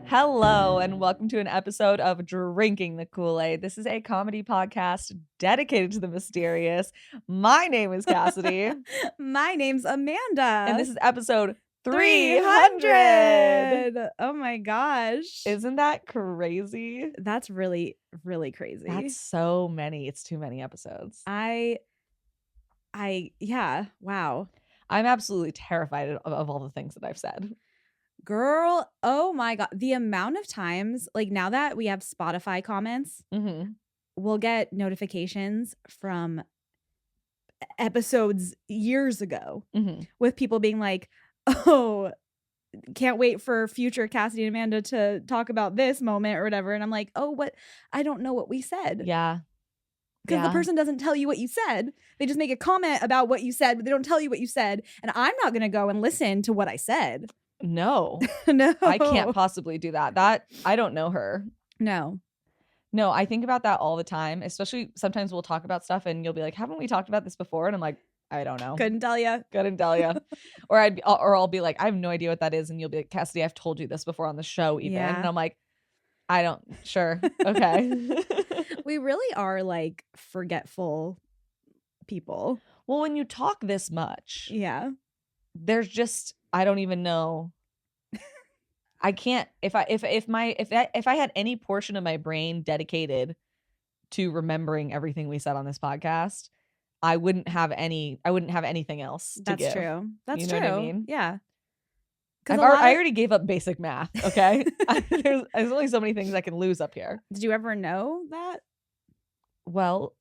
Hello, and welcome to an episode of Drinking the Kool-Aid. This is a comedy podcast dedicated to the mysterious. My name is Cassidy. My name's Amanda. And this is episode 300. Oh my gosh. Isn't that crazy? That's really, really crazy. That's so many. It's too many episodes. Yeah, wow. I'm absolutely terrified of all the things that I've said. Girl, oh my God. The amount of times, like now that we have Spotify comments, we'll get notifications from episodes years ago with people being like, oh, can't wait for future Cassidy and Amanda to talk about this moment or whatever. And I'm like, oh, what? I don't know what we said. Yeah. Because the person doesn't tell you what you said. They just make a comment about what you said, but they don't tell you what you said. And I'm not going to go and listen to what I said. No. No. I can't possibly do that. I don't know her. No, I think about that all the time, especially sometimes we'll talk about stuff and you'll be like, haven't we talked about this before? And I'm like, I don't know. couldn't tell you. Or I'll be like, I have no idea what that is. And you'll be like, Cassidy, I've told you this before on the show even. Yeah. And I'm like, sure. Okay. We really are like forgetful people. Well, when you talk this much, Yeah. there's just, I don't even know. I can't, if I had any portion of my brain dedicated to remembering everything we said on this podcast, I wouldn't have anything else to That's give. true. That's You true. know what I mean? Yeah. I already gave up basic math. Okay. There's only so many things I can lose up here. Did you ever know that? Well,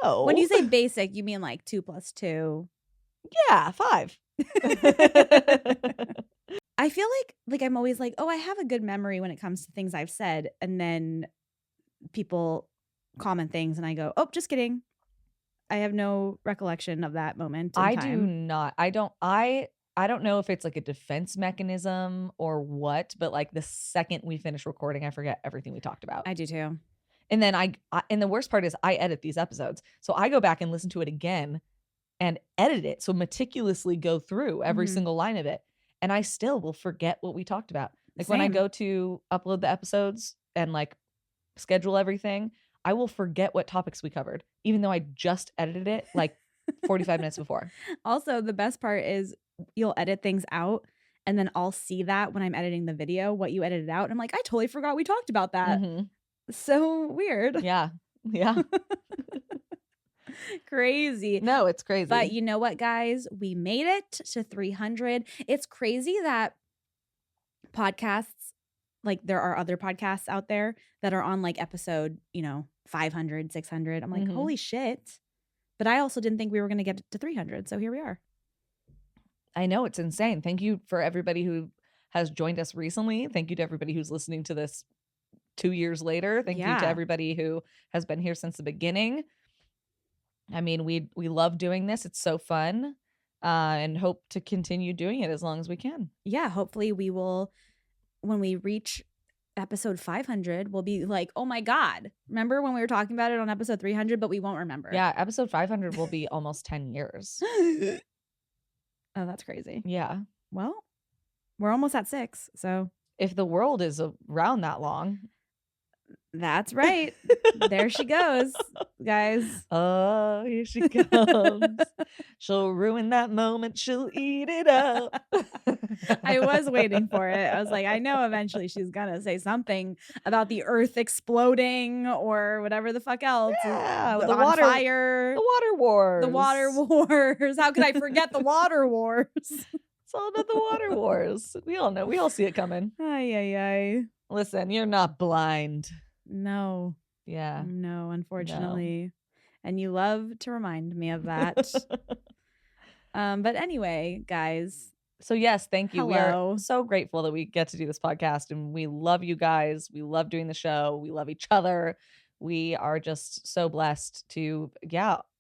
no. When you say basic, you mean like 2 + 2? Yeah, 5. I feel like I'm always like, oh, I have a good memory when it comes to things I've said. And then people comment things and I go, oh, just kidding. I have no recollection of that moment in time. do not. I don't know if it's like a defense mechanism or what, but like the second we finish recording, I forget everything we talked about. I do too. And then and the worst part is I edit these episodes. So I go back and listen to it again and edit it. So meticulously go through every single line of it. And I still will forget what we talked about. Like when I go to upload the episodes and like schedule everything, I will forget what topics we covered, even though I just edited it like 45 minutes before. Also, the best part is you'll edit things out and then I'll see that when I'm editing the video, what you edited out. And I'm like, I totally forgot we talked about that. So weird. Yeah. Yeah. Crazy. No, it's crazy. But you know what, guys? We made it to 300. It's crazy that podcasts, like there are other podcasts out there that are on like episode, 500, 600. I'm like, holy shit. But I also didn't think we were going to get to 300. So here we are. I know, it's insane. Thank you for everybody who has joined us recently. Thank you to everybody who's listening to this 2 years later. Thank you to everybody who has been here since the beginning. I mean, we love doing this. It's so fun, and hope to continue doing it as long as we can. Yeah, hopefully we will, when we reach episode 500, we'll be like, oh my God, remember when we were talking about it on episode 300, but we won't remember. Yeah, episode 500 will be almost 10 years. Oh, that's crazy. Yeah. Well, we're almost at 6, so. If the world is around that long. That's right. There she goes, guys. Oh, here she comes. She'll ruin that moment. She'll eat it up. I was waiting for it. I was like, I know eventually she's going to say something about the earth exploding or whatever the fuck else. Yeah, the water fire. The water wars. The water wars. How could I forget the water wars? It's all about the water wars. We all know. We all see it coming. Ay, ay, ay. Listen, you're not blind. No. Yeah. No, unfortunately. No. And you love to remind me of that. But anyway, guys. So yes, thank you. Hello. We are so grateful that we get to do this podcast, and we love you guys. We love doing the show. We love each other. We are just so blessed to,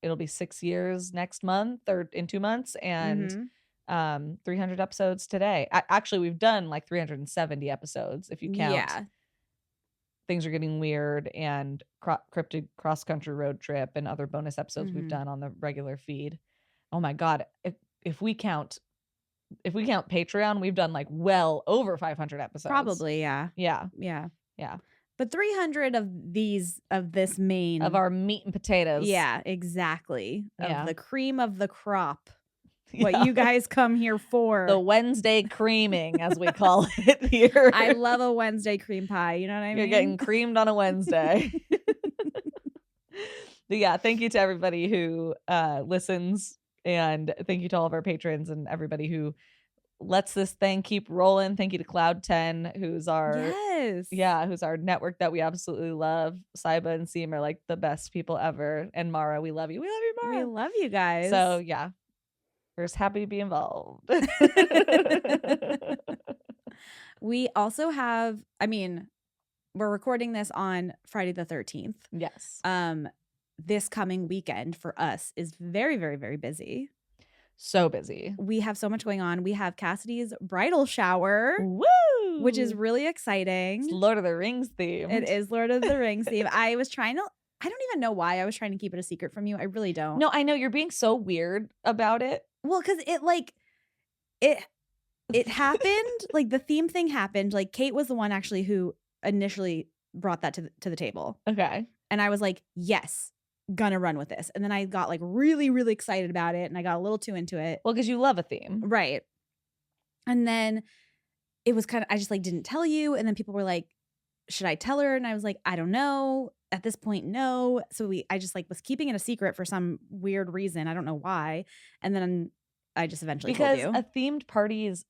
it'll be 6 years next month or in 2 months, and 300 episodes today. Actually, we've done like 370 episodes if you count Things Are Getting Weird and Cryptid Cross Country Road Trip and other bonus episodes we've done on the regular feed. Oh my God. If we count Patreon, we've done like well over 500 episodes. Probably, yeah. Yeah. Yeah. Yeah. But 300 of this main. Of our meat and potatoes. Yeah, exactly. Yeah. Of the cream of the crop. What you guys come here for. The Wednesday creaming, as we call it here. I love a Wednesday cream pie. You know what I mean? You're getting creamed on a Wednesday. But yeah, thank you to everybody who listens. And thank you to all of our patrons and everybody who lets this thing keep rolling. Thank you to Cloud10, who's our who's our network that we absolutely love. Saiba and Seam are like the best people ever. And Mara, we love you. We love you, Mara. We love you guys. So yeah. We're just happy to be involved. We also have, we're recording this on Friday the 13th. Yes. This coming weekend for us is very, very, very busy. So busy. We have so much going on. We have Cassidy's bridal shower. Woo! Which is really exciting. It's Lord of the Rings theme. It is Lord of the Rings theme. I don't even know why I was trying to keep it a secret from you. I really don't. No, I know you're being so weird about it. Well, because it happened. Like the theme thing happened. Like Kate was the one actually who initially brought that to the table. Okay. And I was like, yes, gonna run with this. And then I got like really, really excited about it. And I got a little too into it. Well, because you love a theme. Right. And then it was I just like didn't tell you. And then people were like, should I tell her? And I was like, I don't know. At this point, no. So I just like was keeping it a secret for some weird reason. I don't know why. And then I just eventually told you. Because a themed party is,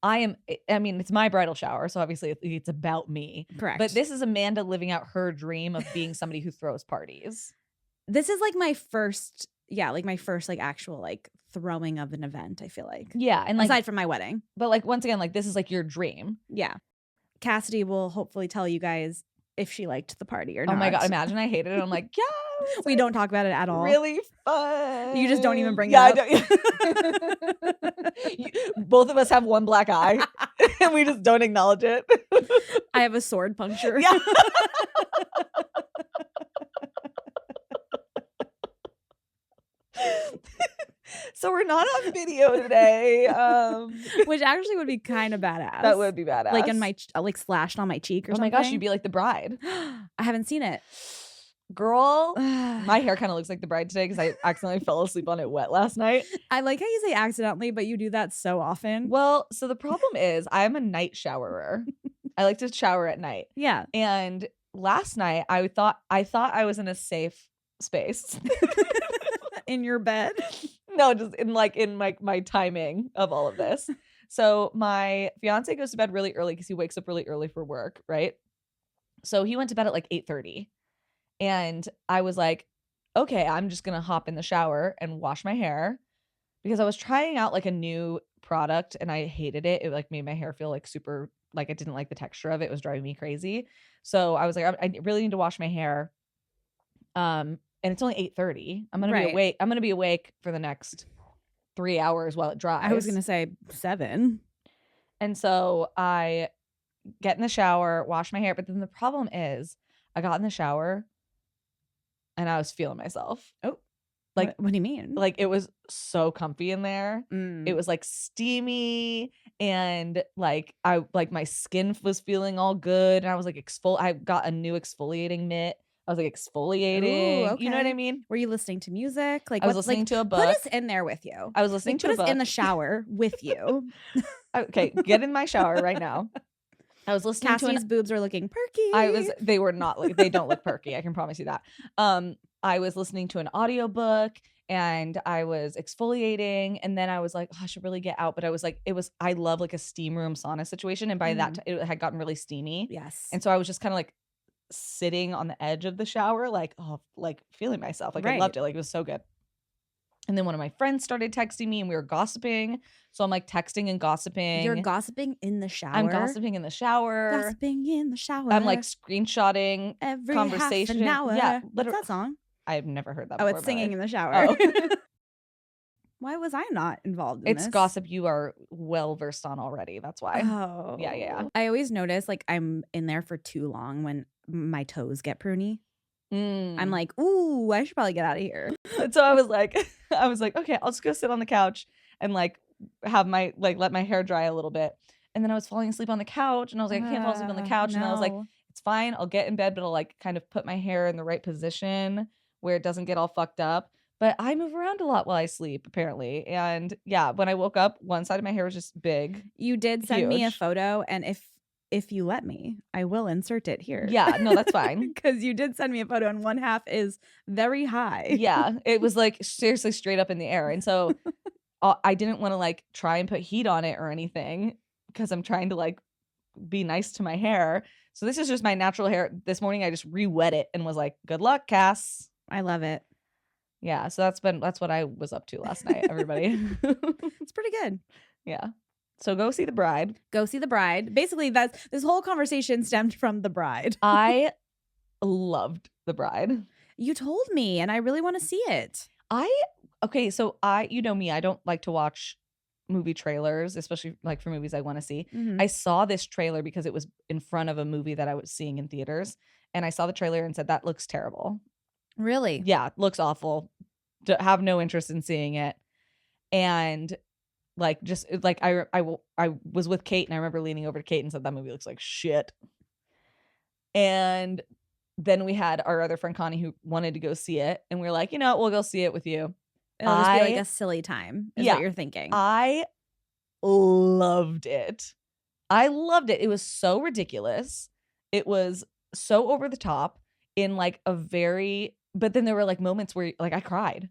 it's my bridal shower. So obviously it's about me. Correct. But this is Amanda living out her dream of being somebody who throws parties. This is like my first like actual like throwing of an event, I feel like. Yeah. And like, aside from my wedding. But like, once again, like this is like your dream. Yeah. Cassidy will hopefully tell you guys if she liked the party or not. Oh my God. Imagine I hated it. I'm like, yeah. We don't talk about it at all. Really fun. You just don't even bring it up. Both of us have one black eye and we just don't acknowledge it. I have a sword puncture. Yeah. So we're not on video today, which actually would be kind of badass. That would be badass. Like in my like slashed on my cheek or something. Oh my gosh, you'd be like the bride. I haven't seen it. Girl, my hair kind of looks like the bride today because I accidentally fell asleep on it wet last night. I like how you say accidentally, but you do that so often. Well, so the problem is I'm a night showerer. I like to shower at night. Yeah. And last night I thought I was in a safe space. In your bed? No, just in my timing of all of this. So my fiance goes to bed really early because he wakes up really early for work, right? So he went to bed at like 8:30. And I was like, okay, I'm just going to hop in the shower and wash my hair because I was trying out like a new product and I hated it. It like made my hair feel like super, like I didn't like the texture of it. It was driving me crazy. So I was like, I really need to wash my hair. And it's only 8:30. I'm going to be awake. I'm going to be awake for the next 3 hours while it dries. I was going to say 7. And so I get in the shower, wash my hair. But then the problem is I got in the shower and I was feeling myself. Oh, like what do you mean? Like it was so comfy in there. Mm. It was like steamy and like my skin was feeling all good. And I was like I got a new exfoliating mitt. I was like exfoliating. Ooh, okay. You know what I mean? Were you listening to music? Like I was listening to a book. Put us in there with you. I was listening to a book. Put us in the shower with you. Okay, get in my shower right now. I was listening Cassie's boobs are looking perky. They were not like, they don't look perky. I can promise you that. I was listening to an audiobook and I was exfoliating and then I was like, oh, I should really get out. But I was like, I love like a steam room sauna situation. And by that, it had gotten really steamy. Yes. And so I was just kind of like sitting on the edge of the shower, like, oh, like feeling myself. Like I loved it. Like it was so good. And then one of my friends started texting me and we were gossiping. So I'm like texting and gossiping. You're gossiping in the shower? I'm gossiping in the shower. Gossiping in the shower. I'm like screenshotting every conversation. Half an hour. Yeah. What's that song? I've never heard that before. Oh, It's singing in the shower. Oh. Why was I not involved in this? It's gossip you are well versed on already. That's why. Oh. Yeah. I always notice like I'm in there for too long when my toes get pruny. I'm Mm. like, ooh, I should probably get out of here. And so I was like, okay, I'll just go sit on the couch and like have my let my hair dry a little bit. And then I was falling asleep on the couch, and I was like, I can't fall asleep on the couch. And then I was like, No. it's fine, I'll get in bed, but I'll like kind of put my hair in the right position where it doesn't get all fucked up. But I move around a lot while I sleep, apparently. And yeah, when I woke up, one side of my hair was just big. You did send me a Huge. photo, and if you let me, I will insert it here. Yeah, no, that's fine. Because you did send me a photo, and one half is very high. Yeah, it was like seriously straight up in the air. And so I didn't want to like try and put heat on it or anything because I'm trying to like be nice to my hair. So this is just my natural hair. This morning I just re-wet it and was like, good luck, Cass. I love it. Yeah, so that's what I was up to last night, everybody. It's pretty good. Yeah. So go see The Bride. Go see The Bride. Basically, this whole conversation stemmed from The Bride. I loved The Bride. You told me, and I really want to see it. Okay, so you know me, I don't like to watch movie trailers, especially like for movies I want to see. Mhm. I saw this trailer because it was in front of a movie that I was seeing in theaters, and I saw the trailer and said, that looks terrible. Really? Yeah, looks awful. Have no interest in seeing it. And like just like I was with Kate, and I remember leaning over to Kate and said, that movie looks like shit. And then we had our other friend Connie who wanted to go see it, and we were like, you know, we'll go see it with you. It'll just be like a silly time, is what you're thinking. I loved it. I loved it. It was so ridiculous. It was so over the top in like a very, but then there were like moments where like I cried.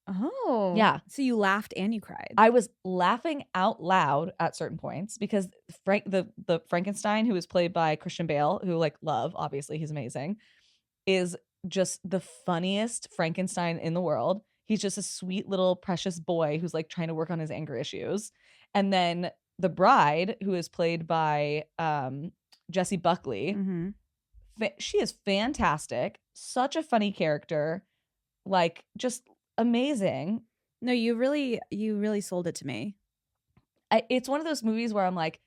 Oh. Yeah. So you laughed and you cried. I was laughing out loud at certain points because the Frankenstein, who is played by Christian Bale, who like love, obviously he's amazing, is just the funniest Frankenstein in the world. He's just a sweet little precious boy who's like trying to work on his anger issues. And then the bride, who is played by Jessie Buckley, Mhm. She is fantastic. Such a funny character. Like just amazing. No, you really sold it to me. It's one of those movies where I'm like,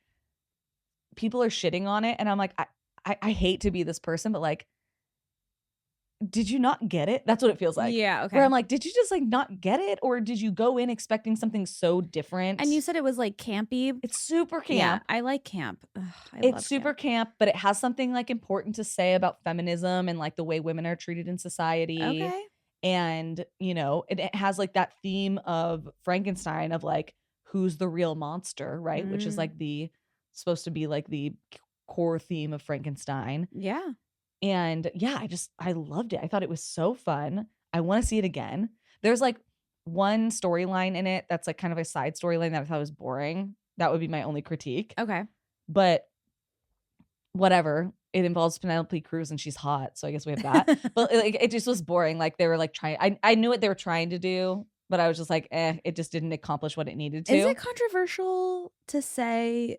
people are shitting on it, and I'm like, I hate to be this person, but like, did you not get it? That's what it feels like. Yeah, okay. Where I'm like, did you just like not get it, or did you go in expecting something so different? And you said it was like campy. It's super camp. Yeah, I like camp. Ugh, It's super camp, but it has something like important to say about feminism and like the way women are treated in society. Okay. And, you know, it has like that theme of Frankenstein of like, who's the real monster, right? Which is like supposed to be like the core theme of Frankenstein. Yeah. And yeah, I loved it. I thought it was so fun. I want to see it again. There's like one storyline in it that's like kind of a side storyline that I thought was boring. That would be my only critique. Okay. But whatever. It involves Penelope Cruz and she's hot, so I guess we have that. But like it just was boring. Like they were like trying. I knew what they were trying to do, but I was just like, it just didn't accomplish what it needed to. Is it controversial to say?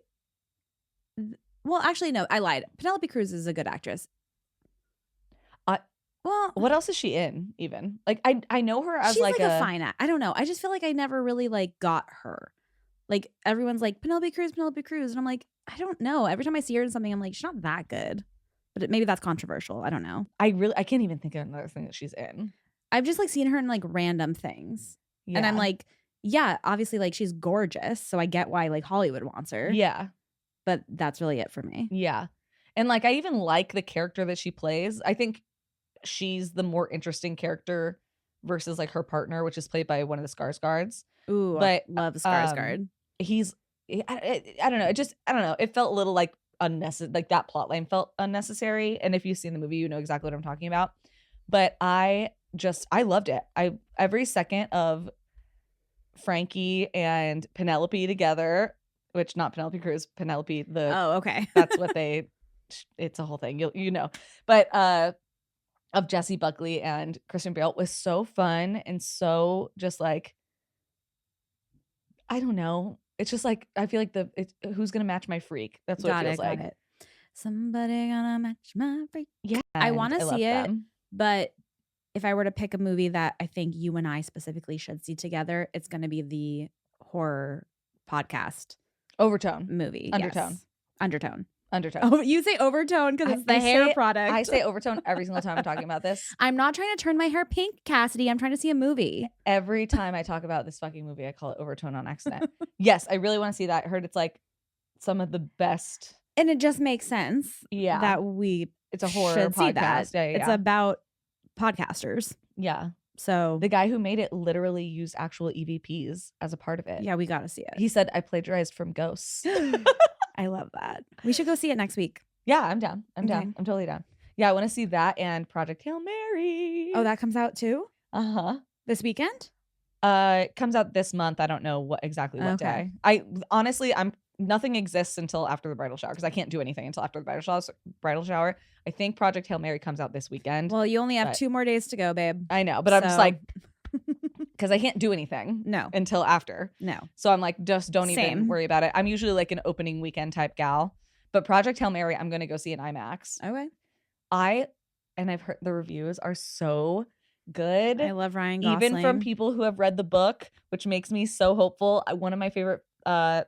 Well, actually, no. I lied. Penelope Cruz is a good actress. Well, what else is she in? Even like I know her as she's like a fine act. I don't know. I just feel like I never really like got her. Like everyone's like Penelope Cruz, and I'm like, I don't know. Every time I see her in something, I'm like, she's not that good. But maybe that's controversial. I don't know. I can't even think of another thing that she's in. I've just like seen her in like random things, and I'm like, yeah, obviously like she's gorgeous, so I get why like Hollywood wants her. Yeah, but that's really it for me. Yeah, and like I even like the character that she plays. I think she's the more interesting character versus like her partner, which is played by one of the Skarsgårds. Ooh, but I love Skarsgård. I don't know. I don't know. It felt a little like unnecessary. Like that plot line felt unnecessary. And if you've seen the movie, you know exactly what I'm talking about. But I loved it. Every second of Frankie and Penelope together, which not Penelope Cruz, Penelope oh, okay. That's what it's a whole thing. You know. But of Jessie Buckley and Christian Bale was so fun and so just like, I don't know. It's just like, I feel like who's gonna match my freak? That's what it feels like. Got it. Somebody gonna match my freak. Yeah, I want to see it, but if I were to pick a movie that I think you and I specifically should see together, it's gonna be the horror podcast Overtone movie. Undertone. Yes. Undertone. Undertone. Oh, you say overtone because it's the hair product. I say overtone every single time I'm talking about this. I'm not trying to turn my hair pink, Cassidy. I'm trying to see a movie. Every time I talk about this fucking movie, I call it overtone on accident. Yes, I really want to see that. I heard it's like some of the best. And it just makes sense that it's a horror should podcast. see that. Yeah. It's about podcasters. Yeah. So the guy who made it literally used actual EVPs as a part of it. Yeah, we got to see it. He said, I plagiarized from Ghosts. I love that. We should go see it next week. Yeah, I'm down. I'm totally down. Yeah, I want to see that and Project Hail Mary. Oh, that comes out too? Uh-huh. This weekend? It comes out this month. I don't know what day. I honestly, nothing exists until after the bridal shower because I can't do anything until after the bridal shower. I think Project Hail Mary comes out this weekend. Well, you only have 2 more days to go, babe. I know, but I'm just like, because I can't do anything until after. No. So I'm like, just don't even worry about it. I'm usually like an opening weekend type gal. But Project Hail Mary, I'm going to go see in IMAX. Okay. I've heard the reviews are so good. I love Ryan Gosling. Even from people who have read the book, which makes me so hopeful. One of my favorite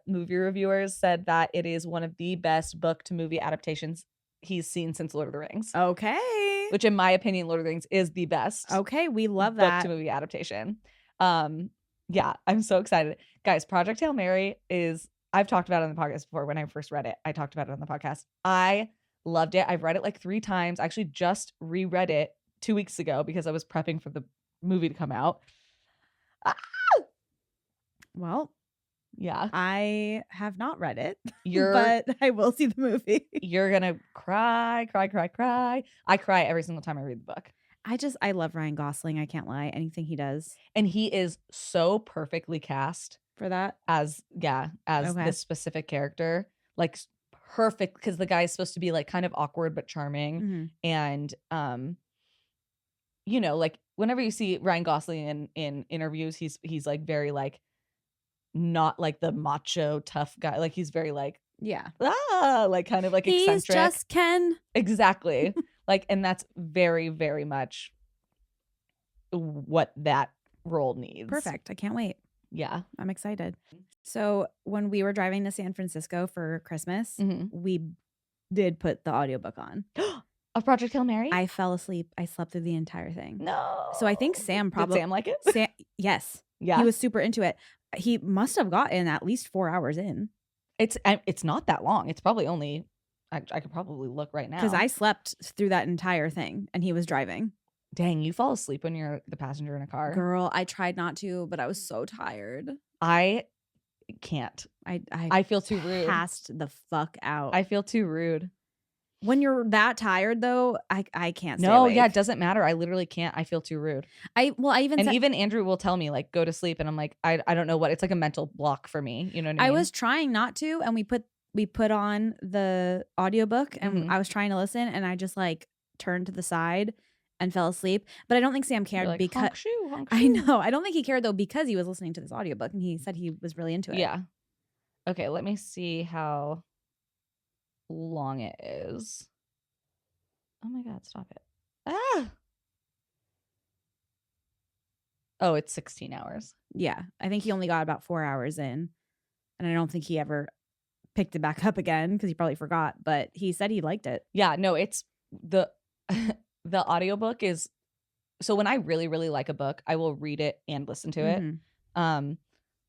movie reviewers said that it is one of the best book to movie adaptations he's seen since Lord of the Rings. Okay. Which in my opinion, Lord of the Rings is the best. Okay, we love that. Book to movie adaptation. Yeah, I'm so excited. Guys, Project Hail Mary is, I've talked about it on the podcast before. When I first read it, I talked about it on the podcast. I loved it. I've read it like 3 times. I actually just reread it 2 weeks ago because I was prepping for the movie to come out. Well, yeah. I have not read it, but I will see the movie. You're going to cry. I cry every single time I read the book. I love Ryan Gosling. I can't lie. Anything he does. And he is so perfectly cast for that as this specific character. Like perfect, because the guy is supposed to be like kind of awkward but charming. And you know, like whenever you see Ryan Gosling in interviews, he's like very like not like the macho tough guy. Like he's very like like kind of like eccentric. He's just Ken. Exactly. Like, and that's very, very much what that role needs. Perfect. I can't wait. Yeah. I'm excited. So when we were driving to San Francisco for Christmas, we did put the audiobook on. Of Project Hail Mary? I fell asleep. I slept through the entire thing. No. So I think Sam probably... Did Sam like it? Yes. Yeah. He was super into it. He must have gotten at least 4 hours in. It's not that long. It's probably only... I could probably look right now. Because I slept through that entire thing and he was driving. Dang, you fall asleep when you're the passenger in a car? Girl, I tried not to, but I was so tired. I can't. I feel too rude. Passed the fuck out. I feel too rude. When you're that tired though, I can't stay No, awake. yeah, it doesn't matter. I literally can't. I feel too rude. Even Andrew will tell me like go to sleep and I'm like I don't know what. It's like a mental block for me. You know what I mean? I was trying not to, and we put on the audiobook and I was trying to listen and I just like turned to the side and fell asleep. But I don't think Sam cared because honk shoe. I know. I don't think he cared though because he was listening to this audiobook and he said he was really into it. Yeah. Okay, let me see how long it is. Oh my God, stop it. Ah. Oh, it's 16 hours. Yeah. I think he only got about 4 hours in. And I don't think he ever picked it back up again because he probably forgot, but he said he liked it. Yeah, no, it's the audiobook is, so when I really, really like a book, I will read it and listen to it.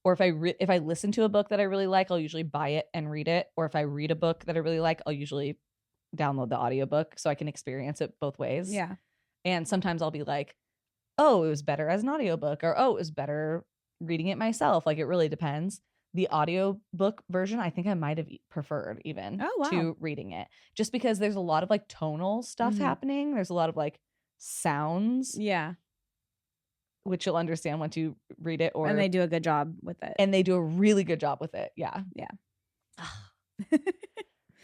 Or if I listen to a book that I really like, I'll usually buy it and read it. Or if I read a book that I really like, I'll usually download the audiobook so I can experience it both ways. Yeah. And sometimes I'll be like, oh, it was better as an audiobook, or oh, it was better reading it myself. Like it really depends. The audiobook version, I think I might have preferred even to reading it, just because there's a lot of like tonal stuff happening. There's a lot of like sounds. Yeah. Which you'll understand once you read it. And they do a good job with it. And they do a really good job with it. Yeah. Yeah.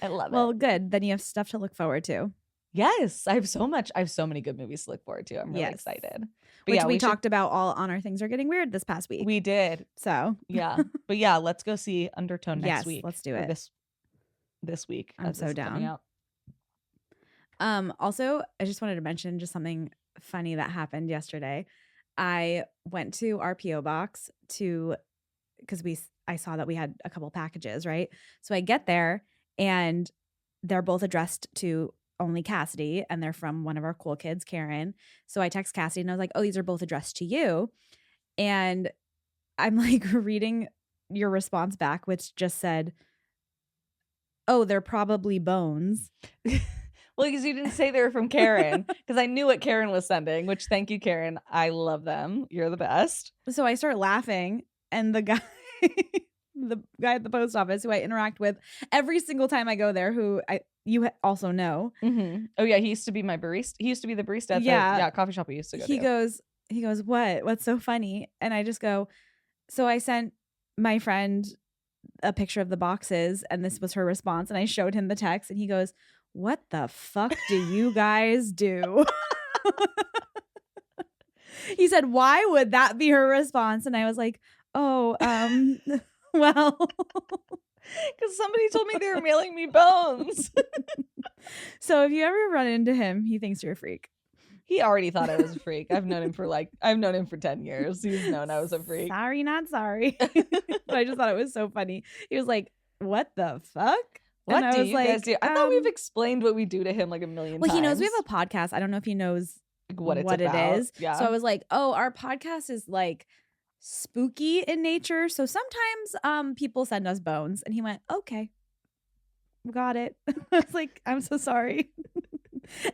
I love it. Well, good. Then you have stuff to look forward to. Yes. I have so many good movies to look forward to. I'm really excited. But Which we talked about all on our Things Are Getting Weird this past week. We did. So. Yeah. But yeah, let's go see Undertone next week. Let's do it. This week. I'm so down. Also, I just wanted to mention just something funny that happened yesterday. I went to our P.O. box because I saw that we had a couple packages, right? So I get there and they're both addressed to only Cassidy, and they're from one of our cool kids, Karen. So I text Cassidy and I was like, oh, these are both addressed to you. And I'm like reading your response back, which just said, oh, they're probably bones. Well, because you didn't say they were from Karen, because I knew what Karen was sending, which thank you, Karen. I love them. You're the best. So I start laughing, and the guy the guy at the post office who I interact with every single time I go there, who you also know. Mm-hmm. Oh yeah, he used to be my barista. He used to be the barista at the coffee shop we used to go to. He goes, what's so funny? And I just go, so I sent my friend a picture of the boxes, and this was her response, and I showed him the text, and he goes, what the fuck do you guys do? He said, why would that be her response? And I was like, oh, well, because somebody told me they were mailing me bones. So if you ever run into him, he thinks you're a freak. He already thought I was a freak. I've known him for 10 years. He's known I was a freak. Sorry, not sorry. But I just thought it was so funny. He was like, what the fuck? What do you guys do? I thought we've explained what we do to him like a million times. Well, he knows we have a podcast. I don't know if he knows what it is. Yeah. So I was like, oh, our podcast is like spooky in nature. So sometimes people send us bones. And he went, okay, got it. I was like, I'm so sorry.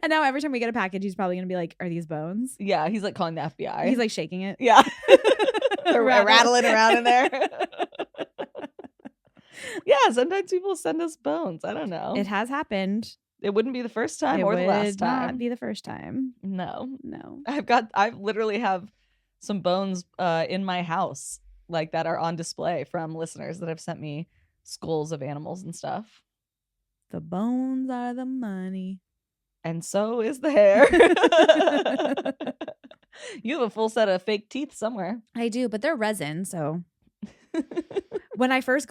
And now every time we get a package, he's probably going to be like, are these bones? Yeah, he's like calling the FBI. He's like shaking it. Yeah. They're rattling around in there. Yeah, sometimes people send us bones. I don't know. It has happened. It wouldn't be the first time or the last time. It would not be the first time. No. No. I literally have some bones in my house like that are on display from listeners that have sent me skulls of animals and stuff. The bones are the money. And so is the hair. You have a full set of fake teeth somewhere. I do, but they're resin, so when I first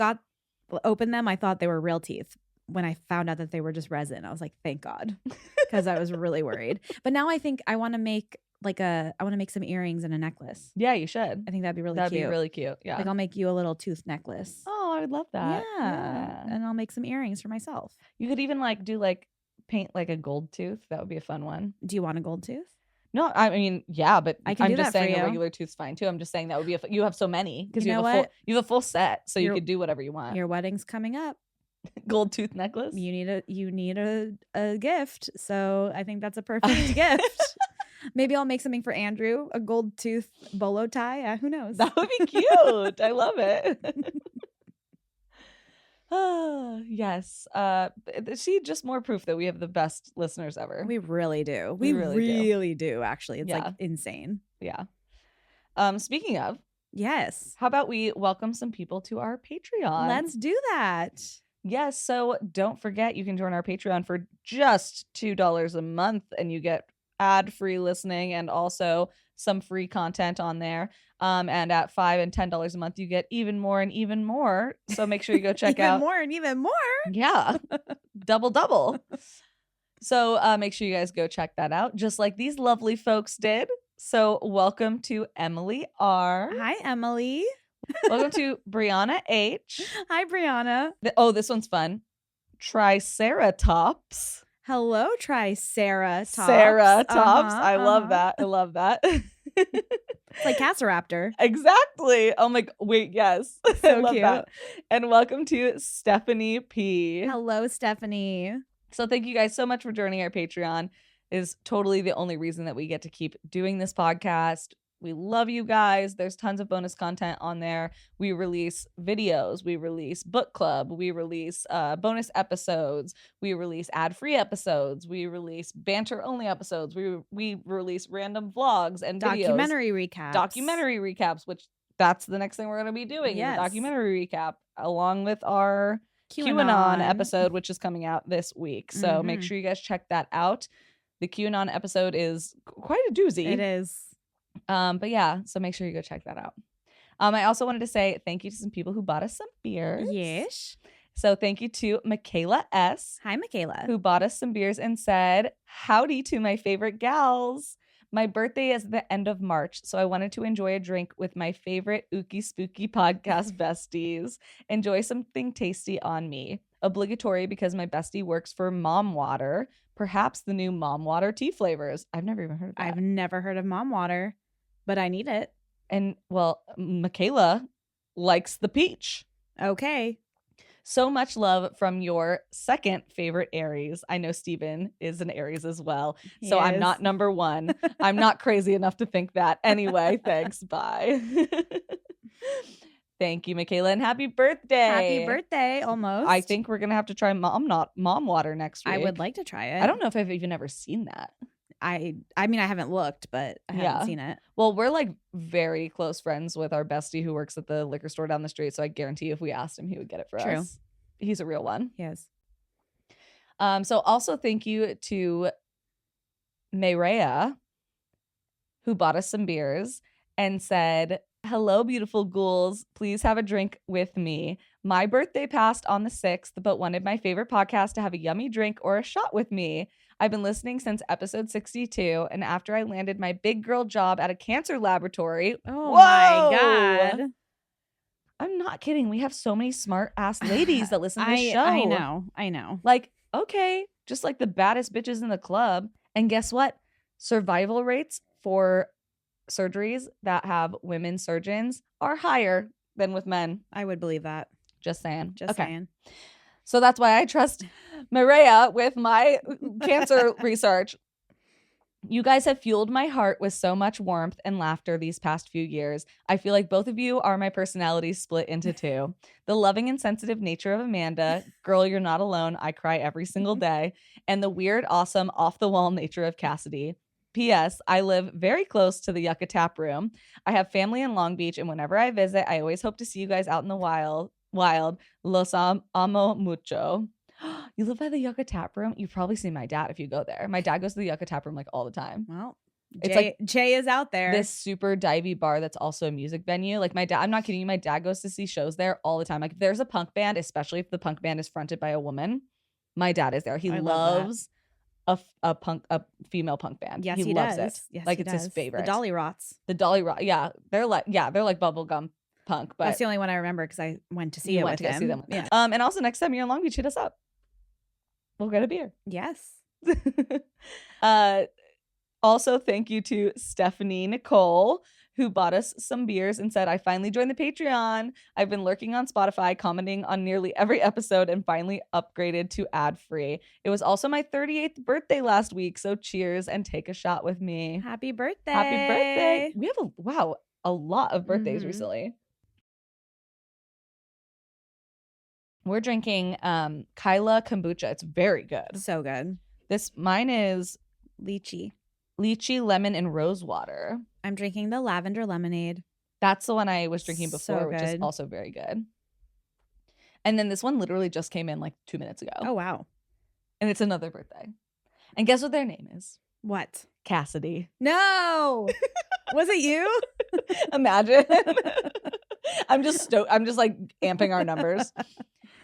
opened them, I thought they were real teeth. When I found out that they were just resin, I was like, thank God, because I was really worried. But now I think I want to make some earrings and a necklace. Yeah, you should. I think that'd be really cute. That'd be really cute. Yeah. Like I'll make you a little tooth necklace. Oh, I would love that. Yeah. And I'll make some earrings for myself. You could even paint like a gold tooth. That would be a fun one. Do you want a gold tooth? No, I mean, yeah, but I can do just that for saying you. a regular tooth's fine too. I'm just saying that would be you have so many because you have a full set, so you could do whatever you want. Your wedding's coming up. Gold tooth necklace. You need a gift, so I think that's a perfect gift. Maybe I'll make something for Andrew, a gold tooth bolo tie. Who knows? That would be cute. I love it. Yes. See, just more proof that we have the best listeners ever. We really do. We really do. Actually, it's like insane. Yeah. Speaking of, yes, how about we welcome some people to our Patreon? Let's do that. Yes. So don't forget, you can join our Patreon for just $2 a month, and you get ad-free listening and also some free content on there. And at $5 and $10 a month, you get even more and even more. So make sure you go check out even more and even more. Yeah, double. So make sure you guys go check that out, just like these lovely folks did. So welcome to Emily R. Hi, Emily. Welcome to Brianna H. Hi, Brianna. This one's fun. Triceratops. Hello, Triceratops. Sarah Tops. I love that. I love that. It's like Casaraptor. Exactly. Oh my, wait, yes. So I love cute. That. And welcome to Stephanie P. Hello, Stephanie. So thank you guys so much for joining our Patreon. It is totally the only reason that we get to keep doing this podcast. We love you guys. There's tons of bonus content on there. We release videos. We release book club. We release bonus episodes. We release ad-free episodes. We release banter-only episodes. We release random vlogs and videos. Documentary recaps, which that's the next thing we're going to be doing. Yes. The documentary recap along with our QAnon episode, which is coming out this week. So make sure you guys check that out. The QAnon episode is quite a doozy. It is. But yeah, so make sure you go check that out. I also wanted to say thank you to some people who bought us some beers. Yes. So thank you to Michaela S. Hi, Michaela. Who bought us some beers and said, howdy to my favorite gals. My birthday is the end of March, so I wanted to enjoy a drink with my favorite Ookie Spooky podcast besties. Enjoy something tasty on me. Obligatory because my bestie works for Mom Water. Perhaps the new Mom Water tea flavors. I've never even heard of that. I've never heard of Mom Water, but I need it. And well, Michaela likes the peach. Okay. So much love from your second favorite Aries. I know Steven is an Aries as well. So I'm not number one. I'm not crazy enough to think that. Anyway, thanks. Bye. Thank you, Michaela, and happy birthday. Happy birthday, almost. I think we're going to have to try Mom Water next week. I would like to try it. I don't know if I've even ever seen that. I mean, I haven't looked, but I haven't seen it. Well, we're like very close friends with our bestie who works at the liquor store down the street. So I guarantee if we asked him, he would get it for us. He's a real one. Yes. So also thank you to Mayrea, who bought us some beers and said, "Hello, beautiful ghouls. Please have a drink with me. My birthday passed on the 6th, but wanted my favorite podcast to have a yummy drink or a shot with me. I've been listening since episode 62, and after I landed my big girl job at a cancer laboratory." Oh my God. I'm not kidding. We have so many smart ass ladies that listen to this show. I know. Like, okay, just like the baddest bitches in the club. And guess what? Survival rates for surgeries that have women surgeons are higher than with men. I would believe that. Just saying. Just saying. So that's why I trust Mayrea with my cancer research. You guys have fueled my heart with so much warmth and laughter these past few years. I feel like both of you are my personalities split into two. The loving and sensitive nature of Amanda, girl, you're not alone, I cry every single day, and the weird, awesome, off-the-wall nature of Cassidy. P.S. I live very close to the Yucca Tap Room. I have family in Long Beach, and whenever I visit, I always hope to see you guys out in the wild. Los amo mucho. You live by the Yucca Tap Room? You've probably seen my dad if you go there. My dad goes to the Yucca Tap Room like all the time. Well, it's like Jay is out there. This super divey bar that's also a music venue. Like my dad, I'm not kidding you, my dad goes to see shows there all the time. Like if there's a punk band, especially if the punk band is fronted by a woman, my dad is there. He loves a female punk band. Yes, he loves does. it. Yes, like he it's does. his favorite. The Dolly Rots. Yeah, they're like bubblegum punk. But that's the only one I remember because I went to see it with him. See them. Yeah. And also next time you're in Long Beach, hit us up. We'll get a beer. Yes. Also, thank you to Stephanie Nicole, who bought us some beers and said, "I finally joined the Patreon. I've been lurking on Spotify, commenting on nearly every episode, and finally upgraded to ad-free. It was also my 38th birthday last week, so cheers and take a shot with me." Happy birthday. Happy birthday. We have a lot of birthdays recently. We're drinking Kyla kombucha. It's very good. So good. Mine is lychee, lemon, and rose water. I'm drinking the lavender lemonade. That's the one I was drinking before, so which is also very good. And then this one literally just came in like 2 minutes ago. Oh, wow. And it's another birthday. And guess what their name is? What? Cassidy. No. Was it you? Imagine. I'm just like amping our numbers.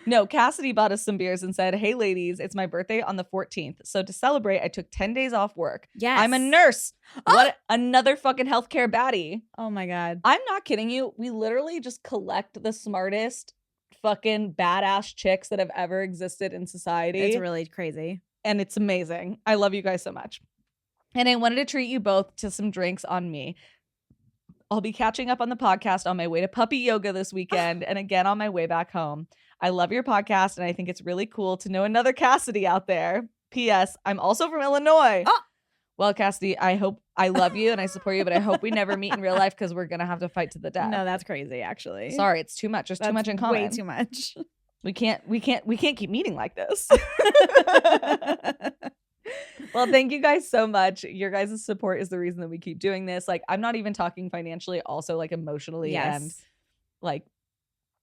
No, Cassidy bought us some beers and said, "Hey, ladies, it's my birthday on the 14th. So to celebrate, I took 10 days off work. Yes. I'm a nurse. What another fucking healthcare baddie." Oh, my God. I'm not kidding you. We literally just collect the smartest fucking badass chicks that have ever existed in society. It's really crazy. And it's amazing. I love you guys so much. And I wanted to treat you both to some drinks on me. I'll be catching up on the podcast on my way to puppy yoga this weekend and again on my way back home. I love your podcast, and I think it's really cool to know another Cassidy out there. P.S. I'm also from Illinois. Oh. Well, Cassidy, I love you and I support you, but I hope we never meet in real life because we're going to have to fight to the death. No, that's crazy, actually. Sorry, it's too much. There's too much in common. Way too much. We can't keep meeting like this. Well, thank you guys so much. Your guys' support is the reason that we keep doing this. Like, I'm not even talking financially, also like emotionally and like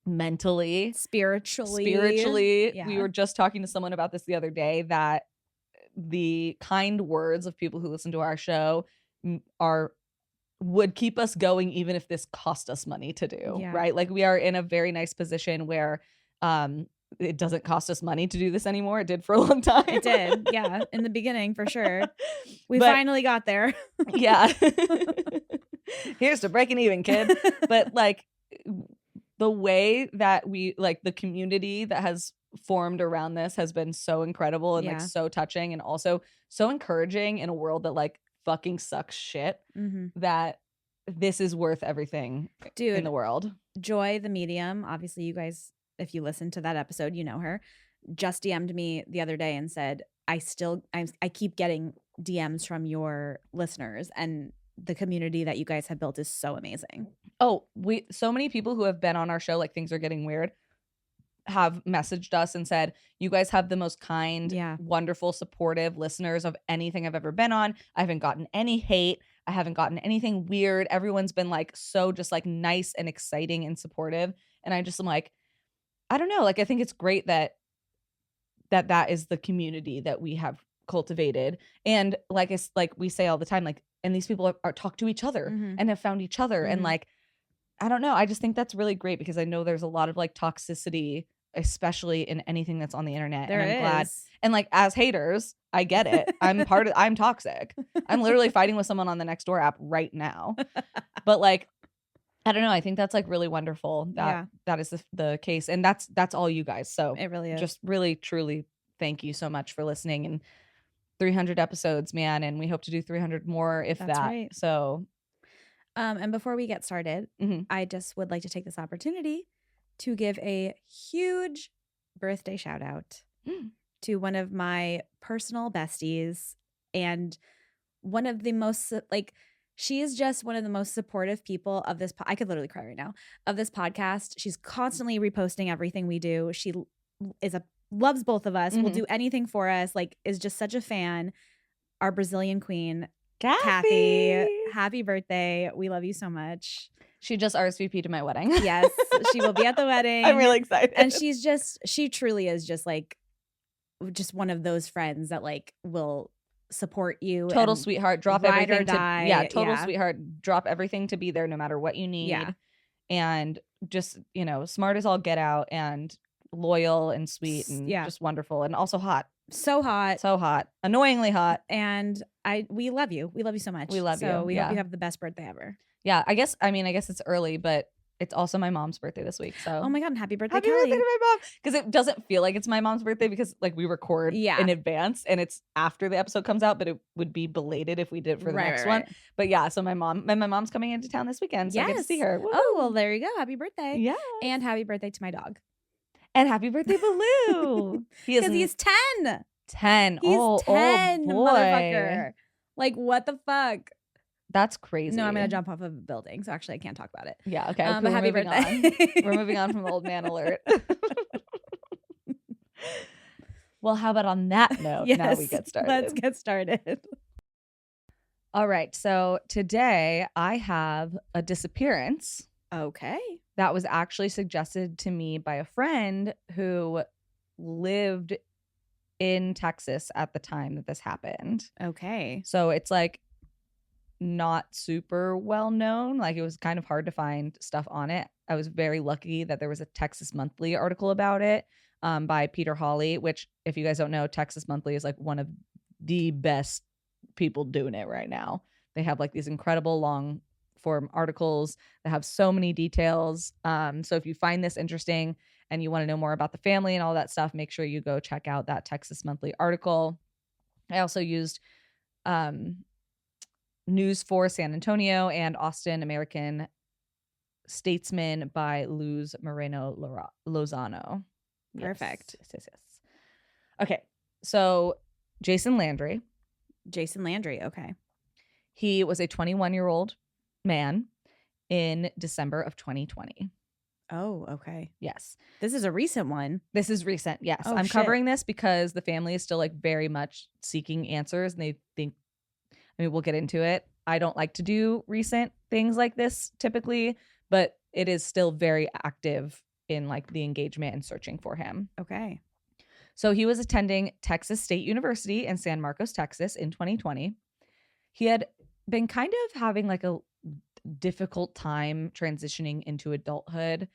mentally, spiritually. Yeah. We were just talking to someone about this the other day, that the kind words of people who listen to our show would keep us going even if this cost us money to do, right? Like, we are in a very nice position where it doesn't cost us money to do this anymore. It did for a long time. It did. Yeah. In the beginning, for sure. We finally got there. Yeah. Here's to breaking even, kid. But like, the way that we, like, the community that has formed around this has been so incredible and like Yeah. so touching and also so encouraging in a world that like fucking sucks shit, that this is worth everything in Dude, the world. Joy, the medium, obviously you guys, if you listen to that episode, you know her, just DM'd me the other day and said, I keep getting DMs from your listeners, and the community that you guys have built is so amazing. Oh, so many people who have been on our show, like Things Are Getting Weird, have messaged us and said, you guys have the most kind, wonderful, supportive listeners of anything I've ever been on. I haven't gotten any hate. I haven't gotten anything weird. Everyone's been like so just like nice and exciting and supportive. And I just am like, I don't know. Like, I think it's great that is the community that we have cultivated. And like, it's like we say all the time, like, and these people are talk to each other and have found each other. And like, I don't know. I just think that's really great because I know there's a lot of like toxicity, especially in anything that's on the internet. There and I'm glad. is. And like, as haters, I get it. I'm toxic. I'm literally fighting with someone on the Nextdoor app right now. But like, I don't know. I think that's like really wonderful that is the case. And that's all you guys. So it really is. Just really, truly thank you so much for listening. And 300 episodes, man. And we hope to do 300 more if that's that. Right. So. And before we get started, I just would like to take this opportunity to give a huge birthday shout out to one of my personal besties, and one of the most like, she is just one of the most supportive people of this. I could literally cry right now of this podcast. She's constantly reposting everything we do. She loves both of us. Will do anything for us. Like, is just such a fan. Our Brazilian queen, Kathy, happy birthday. We love you so much. She just RSVP'd to my wedding. Yes, she will be at the wedding. I'm really excited. And she truly is just one of those friends that like will support you. Total sweetheart. Drop ride everything or die. Yeah, total sweetheart. Drop everything to be there no matter what you need. Yeah. And just, smart as all get out and loyal and sweet and just wonderful and also hot. So hot. Annoyingly hot. And we love you. We love you so much. We love you. So we hope you have the best birthday ever. Yeah, I guess it's early, but it's also my mom's birthday this week. So oh my God, and happy birthday, happy Kelly. birthday to my mom. Because it doesn't feel like it's my mom's birthday because like we record in advance and it's after the episode comes out, but it would be belated if we did it for the next one. But yeah, so my mom's coming into town this weekend, so I get to see her. Woo! Oh, well, there you go. Happy birthday. Yeah. And happy birthday to my dog. And happy birthday, Baloo. Because he's 10. 10. He's 10, oh boy. motherfucker. Like, what the fuck? That's crazy. No, I'm going to jump off of a building, so actually I can't talk about it. Yeah, okay. But happy birthday. We're moving on from the old man alert. Well, how about on that note, now we get started. Let's get started. All right. So today I have a disappearance. Okay. That was actually suggested to me by a friend who lived in Texas at the time that this happened. Okay. So it's like not super well known. Like, it was kind of hard to find stuff on it. I was very lucky that there was a Texas Monthly article about it by Peter Hawley, which, if you guys don't know, Texas Monthly is like one of the best people doing it right now. They have like these incredible long form articles that have so many details. So if you find this interesting and you want to know more about the family and all that stuff, make sure you go check out that Texas Monthly article. I also used News for San Antonio and Austin American Statesman by Luz Moreno Lozano. Perfect. Yes. Okay. So Jason Landry. Okay. He was a 21-year-old man in December of 2020. Oh, okay. Yes. This is a recent one. This is recent. Yes. Oh, I'm covering this because the family is still like very much seeking answers, and they think, I mean, we'll get into it. I don't like to do recent things like this typically, but it is still very active in like the engagement and searching for him. Okay. So he was attending Texas State University in San Marcos, Texas in 2020. He had been kind of having like a difficult time transitioning into adulthood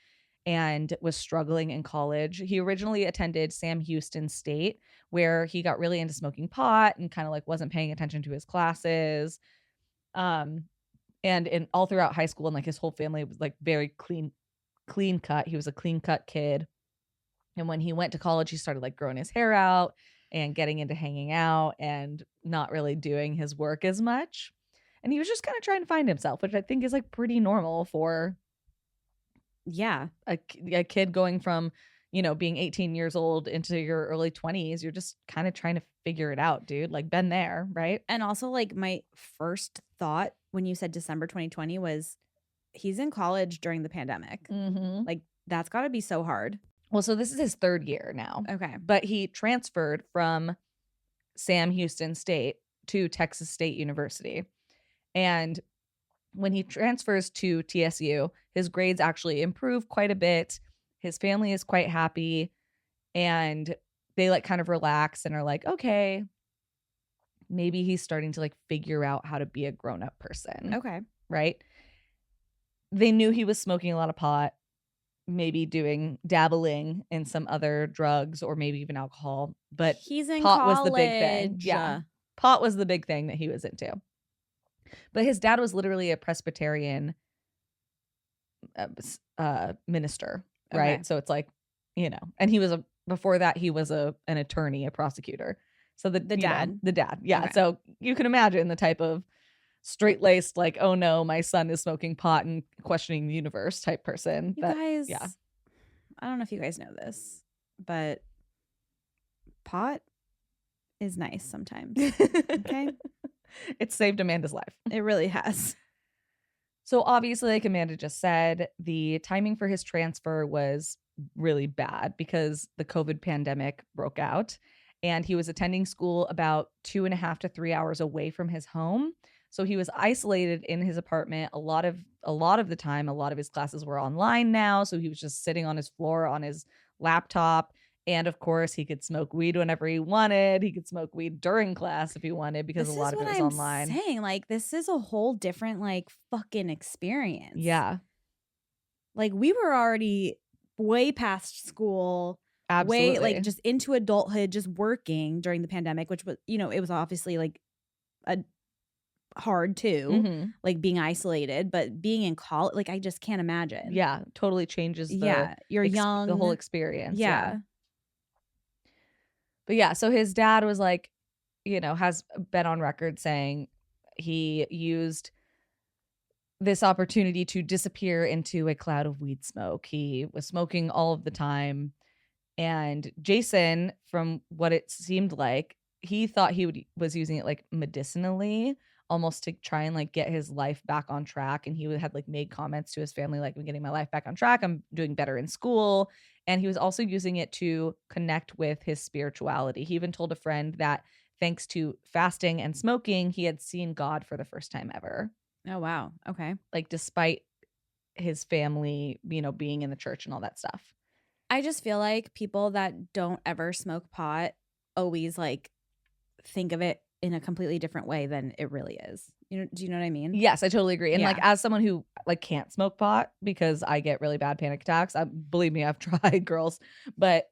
and was struggling in college. He originally attended Sam Houston State, where he got really into smoking pot and kind of like wasn't paying attention to his classes. And in all throughout high school, and like his whole family was like very clean cut. He was a clean cut kid. And when he went to college, he started like growing his hair out and getting into hanging out and not really doing his work as much. And he was just kind of trying to find himself, which I think is like pretty normal for Yeah. a kid going from, being 18 years old into your early 20s. You're just kind of trying to figure it out, dude. Like, been there, right? And also, like, my first thought when you said December 2020 was he's in college during the pandemic. Mm-hmm. Like, that's got to be so hard. Well, so this is his third year now. Okay. But he transferred from Sam Houston State to Texas State University. And when he transfers to TSU, his grades actually improve quite a bit. His family is quite happy. And they like kind of relax and are like, okay, maybe he's starting to like figure out how to be a grown-up person. Okay. Right? They knew he was smoking a lot of pot, maybe dabbling in some other drugs or maybe even alcohol, but he's in pot college. was the big thing. Yeah. Pot was the big thing that he was into. But his dad was literally a Presbyterian minister, right? Okay. So it's like, and he was before that he was an attorney, a prosecutor. So the dad. Yeah. Okay. So you can imagine the type of straight-laced, like, oh no, my son is smoking pot and questioning the universe type person. You guys, yeah. I don't know if you guys know this, but pot is nice sometimes. Okay. It's saved Amanda's life. It really has. So obviously, like Amanda just said, the timing for his transfer was really bad because the COVID pandemic broke out and he was attending school about 2.5 to 3 hours away from his home. So he was isolated in his apartment a lot of the time. A lot of his classes were online now. So he was just sitting on his floor on his laptop. And of course, he could smoke weed whenever he wanted. He could smoke weed during class if he wanted because a lot of it was online. Saying, like, this is a whole different, like, fucking experience. Yeah. Like, we were already way past school. Absolutely. Way, like, just into adulthood, just working during the pandemic, which was, it was obviously, like, hard too, like being isolated, but being in college, like, I just can't imagine. Yeah, totally changes you're young, the whole experience. Yeah. But yeah, so his dad was like, has been on record saying he used this opportunity to disappear into a cloud of weed smoke. He was smoking all of the time. And Jason, from what it seemed like, he thought he was using it like medicinally, almost to try and like get his life back on track. And he had like made comments to his family like, I'm getting my life back on track, I'm doing better in school. And he was also using it to connect with his spirituality. He even told a friend that thanks to fasting and smoking, he had seen God for the first time ever. Oh, wow. Okay. Like, despite his family, being in the church and all that stuff. I just feel like people that don't ever smoke pot always like think of it in a completely different way than it really is. Do you know what I mean? Yes, I totally agree. And like, as someone who like can't smoke pot because I get really bad panic attacks, believe me, I've tried, girls. But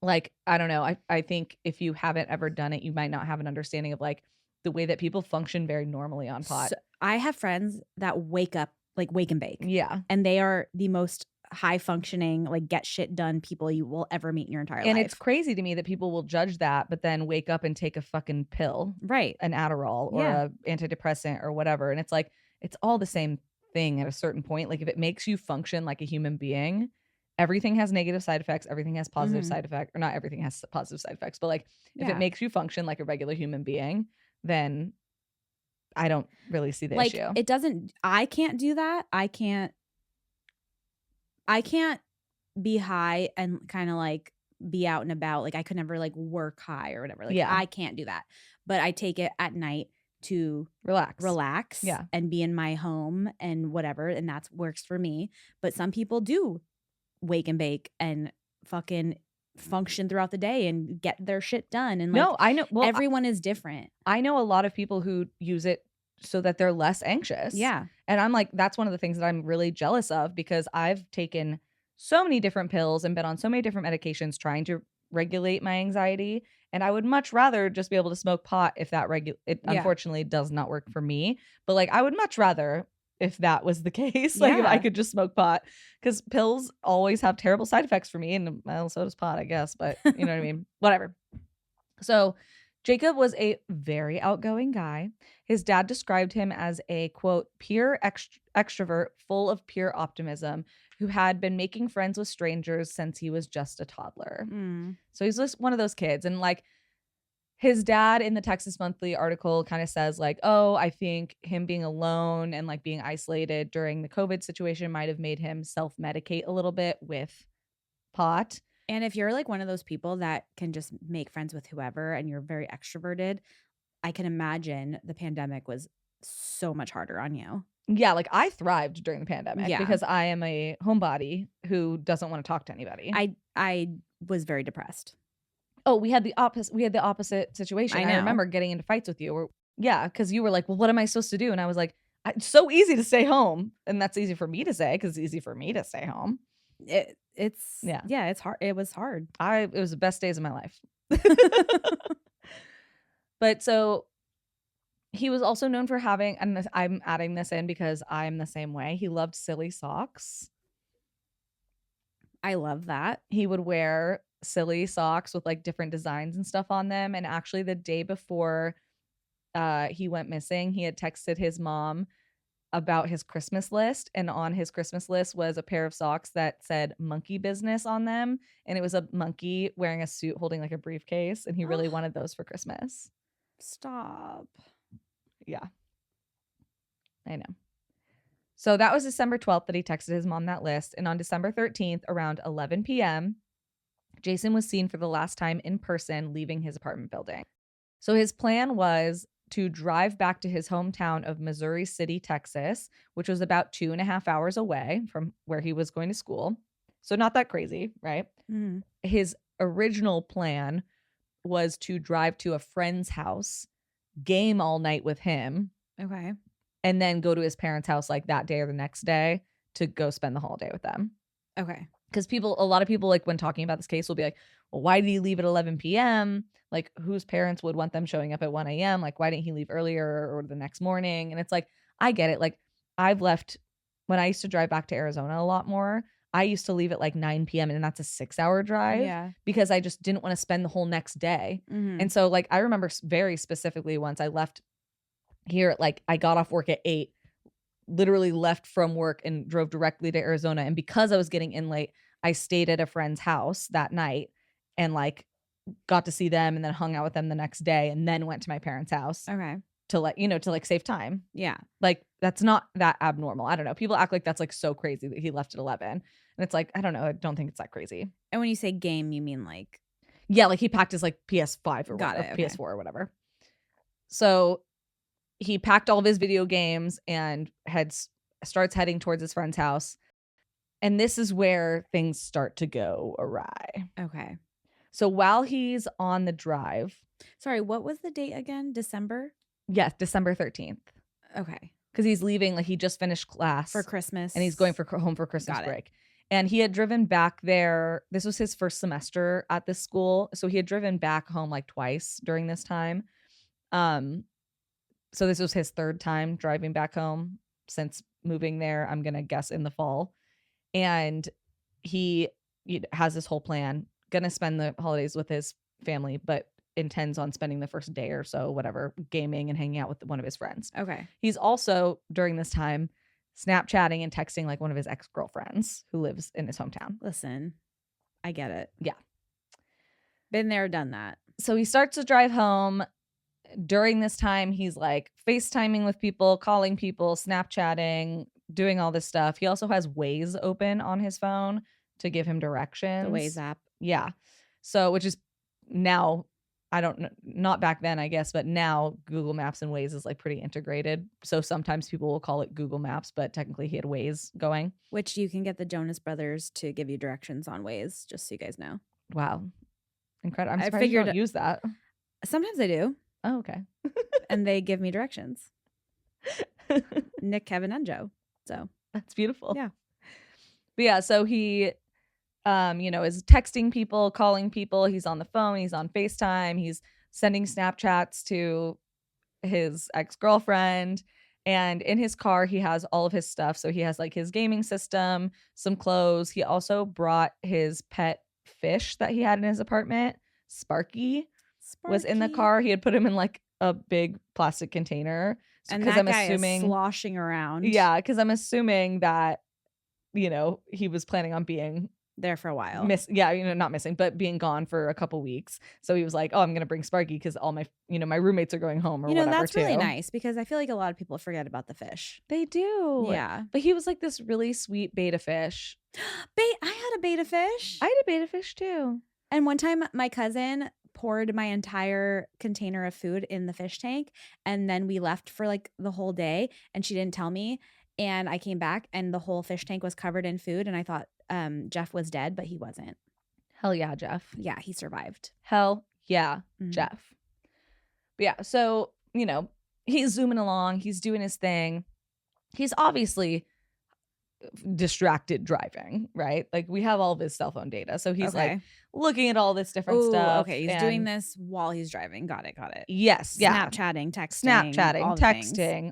like, I don't know. I think if you haven't ever done it, you might not have an understanding of like the way that people function very normally on pot. So I have friends that wake up, like wake and bake. Yeah. And they are the most high functioning, like get shit done people you will ever meet in your entire life. And it's crazy to me that people will judge that, but then wake up and take a fucking pill, right? An Adderall or a antidepressant or whatever. And it's like, it's all the same thing at a certain point. Like, if it makes you function like a human being, everything has negative side effects. Everything has positive side effects, or not everything has positive side effects, but like if it makes you function like a regular human being, then I don't really see the issue. It doesn't, I can't do that. I can't be high and kind of like be out and about. Like, I could never like work high or whatever. Like, I can't do that. But I take it at night to relax and be in my home and whatever. And that works for me. But some people do wake and bake and fucking function throughout the day and get their shit done. And like, no, I know. Well, everyone is different. I know a lot of people who use it so that they're less anxious. Yeah. And I'm like, that's one of the things that I'm really jealous of, because I've taken so many different pills and been on so many different medications trying to regulate my anxiety. And I would much rather just be able to smoke pot if that it unfortunately does not work for me. But like, I would much rather if that was the case. Like if I Yeah. could just smoke pot, because pills always have terrible side effects for me, and well, so does pot, I guess. But you know what I mean? Whatever. So Jacob was a very outgoing guy. His dad described him as a, quote, pure extrovert full of pure optimism who had been making friends with strangers since he was just a toddler. Mm. So he's just one of those kids. And like his dad in the Texas Monthly article kind of says like, oh, I think him being alone and like being isolated during the COVID situation might have made him self-medicate a little bit with pot. And if you're like one of those people that can just make friends with whoever and you're very extroverted, I can imagine the pandemic was so much harder on you. Yeah, like I thrived during the pandemic Yeah. because I am a homebody who doesn't want to talk to anybody. I was very depressed. Oh, we had the opposite situation. I I know. remember getting into fights with you. Because you were like, well, what am I supposed to do? And I was like, it's so easy to stay home. And that's easy for me to say because it's easy for me to stay home. It's hard. It was hard. It was the best days of my life. But so he was also known for having, and I'm adding this in because I'm the same way. He loved silly socks. I love that. He would wear silly socks with like different designs and stuff on them. And actually the day before he went missing, he had texted his mom about his Christmas list, and on his Christmas list was a pair of socks that said monkey business on them, and it was a monkey wearing a suit holding like a briefcase, and he really wanted those for Christmas. Stop. Yeah, I know. So that was December 12th that he texted his mom that list, and on December 13th around 11 p.m. Jason was seen for the last time in person leaving his apartment building. So his plan was to drive back to his hometown of Missouri City, Texas, which was about 2.5 hours away from where he was going to school. So not that crazy, right? Mm-hmm. His original plan was to drive to a friend's house, game all night with him. Okay. And then go to his parents' house like that day or the next day to go spend the holiday with them. Okay. Because a lot of people, like when talking about this case, will be like, well, why did he leave at 11 p.m.? Like, whose parents would want them showing up at 1 a.m.? Like, why didn't he leave earlier or the next morning? And it's like, I get it. Like, I've left when I used to drive back to Arizona a lot more. I used to leave at like 9 p.m. and that's a 6-hour drive because I just didn't want to spend the whole next day. Mm-hmm. And so, like, I remember very specifically once I left here, like, I got off work at 8, literally left from work and drove directly to Arizona. And because I was getting in late, I stayed at a friend's house that night and like got to see them and then hung out with them the next day and then went to my parents' house. Okay. To like save time. Yeah. Like that's not that abnormal. I don't know. People act like that's like so crazy that he left at 11. And it's like, I don't know. I don't think it's that crazy. And when you say game, you mean like? Yeah, like he packed his like PS5 or PS4 or whatever. So he packed all of his video games and starts heading towards his friend's house. And this is where things start to go awry. Okay. So while he's on the drive. Sorry, what was the date again? December? Yes, December 13th. Okay. Because he's leaving, like he just finished class. For Christmas. And he's going home for Christmas break. And he had driven back there. This was his first semester at this school. So he had driven back home like twice during this time. So this was his third time driving back home since moving there, I'm going to guess in the fall. And he has this whole plan, going to spend the holidays with his family, but intends on spending the first day or so, whatever, gaming and hanging out with one of his friends. Okay. He's also, during this time, Snapchatting and texting like one of his ex-girlfriends who lives in his hometown. Listen, I get it. Yeah. Been there, done that. So he starts to drive home. During this time, he's like FaceTiming with people, calling people, Snapchatting, doing all this stuff. He also has Waze open on his phone to give him directions. The Waze app. Yeah. So, which is now, I don't know, not back then, I guess, but now Google Maps and Waze is like pretty integrated. So sometimes people will call it Google Maps, but technically he had Waze going. Which you can get the Jonas Brothers to give you directions on Waze, just so you guys know. Wow. Incredible. I'm surprised you don't use that. Sometimes I do. Oh, okay. And they give me directions. Nick, Kevin, and Joe. So that's beautiful. Yeah. But yeah, so he is texting people, calling people. He's on the phone. He's on FaceTime. He's sending Snapchats to his ex-girlfriend. And in his car, he has all of his stuff. So he has like his gaming system, some clothes. He also brought his pet fish that he had in his apartment. Sparky was in the car. He had put him in like a big plastic container. And because that I'm guy assuming, is sloshing around. Yeah, because I'm assuming that, you know, he was planning on being there for a while. Not missing, but being gone for a couple weeks. So he was like, "Oh, I'm gonna bring Sparky because all my, my roommates are going home or whatever." That's really nice because I feel like a lot of people forget about the fish. They do, yeah. But he was like this really sweet beta fish. I had a beta fish. I had a beta fish too. And one time, my cousin poured my entire container of food in the fish tank, and then we left for like the whole day, and she didn't tell me. And I came back, and the whole fish tank was covered in food, and I thought Jeff was dead, but he wasn't. Hell yeah, Jeff. Yeah, he survived. Hell yeah, Jeff. But yeah, so, he's zooming along. He's doing his thing. He's obviously distracted driving, right? Like, we have all of his cell phone data. So he's like looking at all this different stuff. Okay, he's doing this while he's driving. Got it. Yes, yeah. Texting,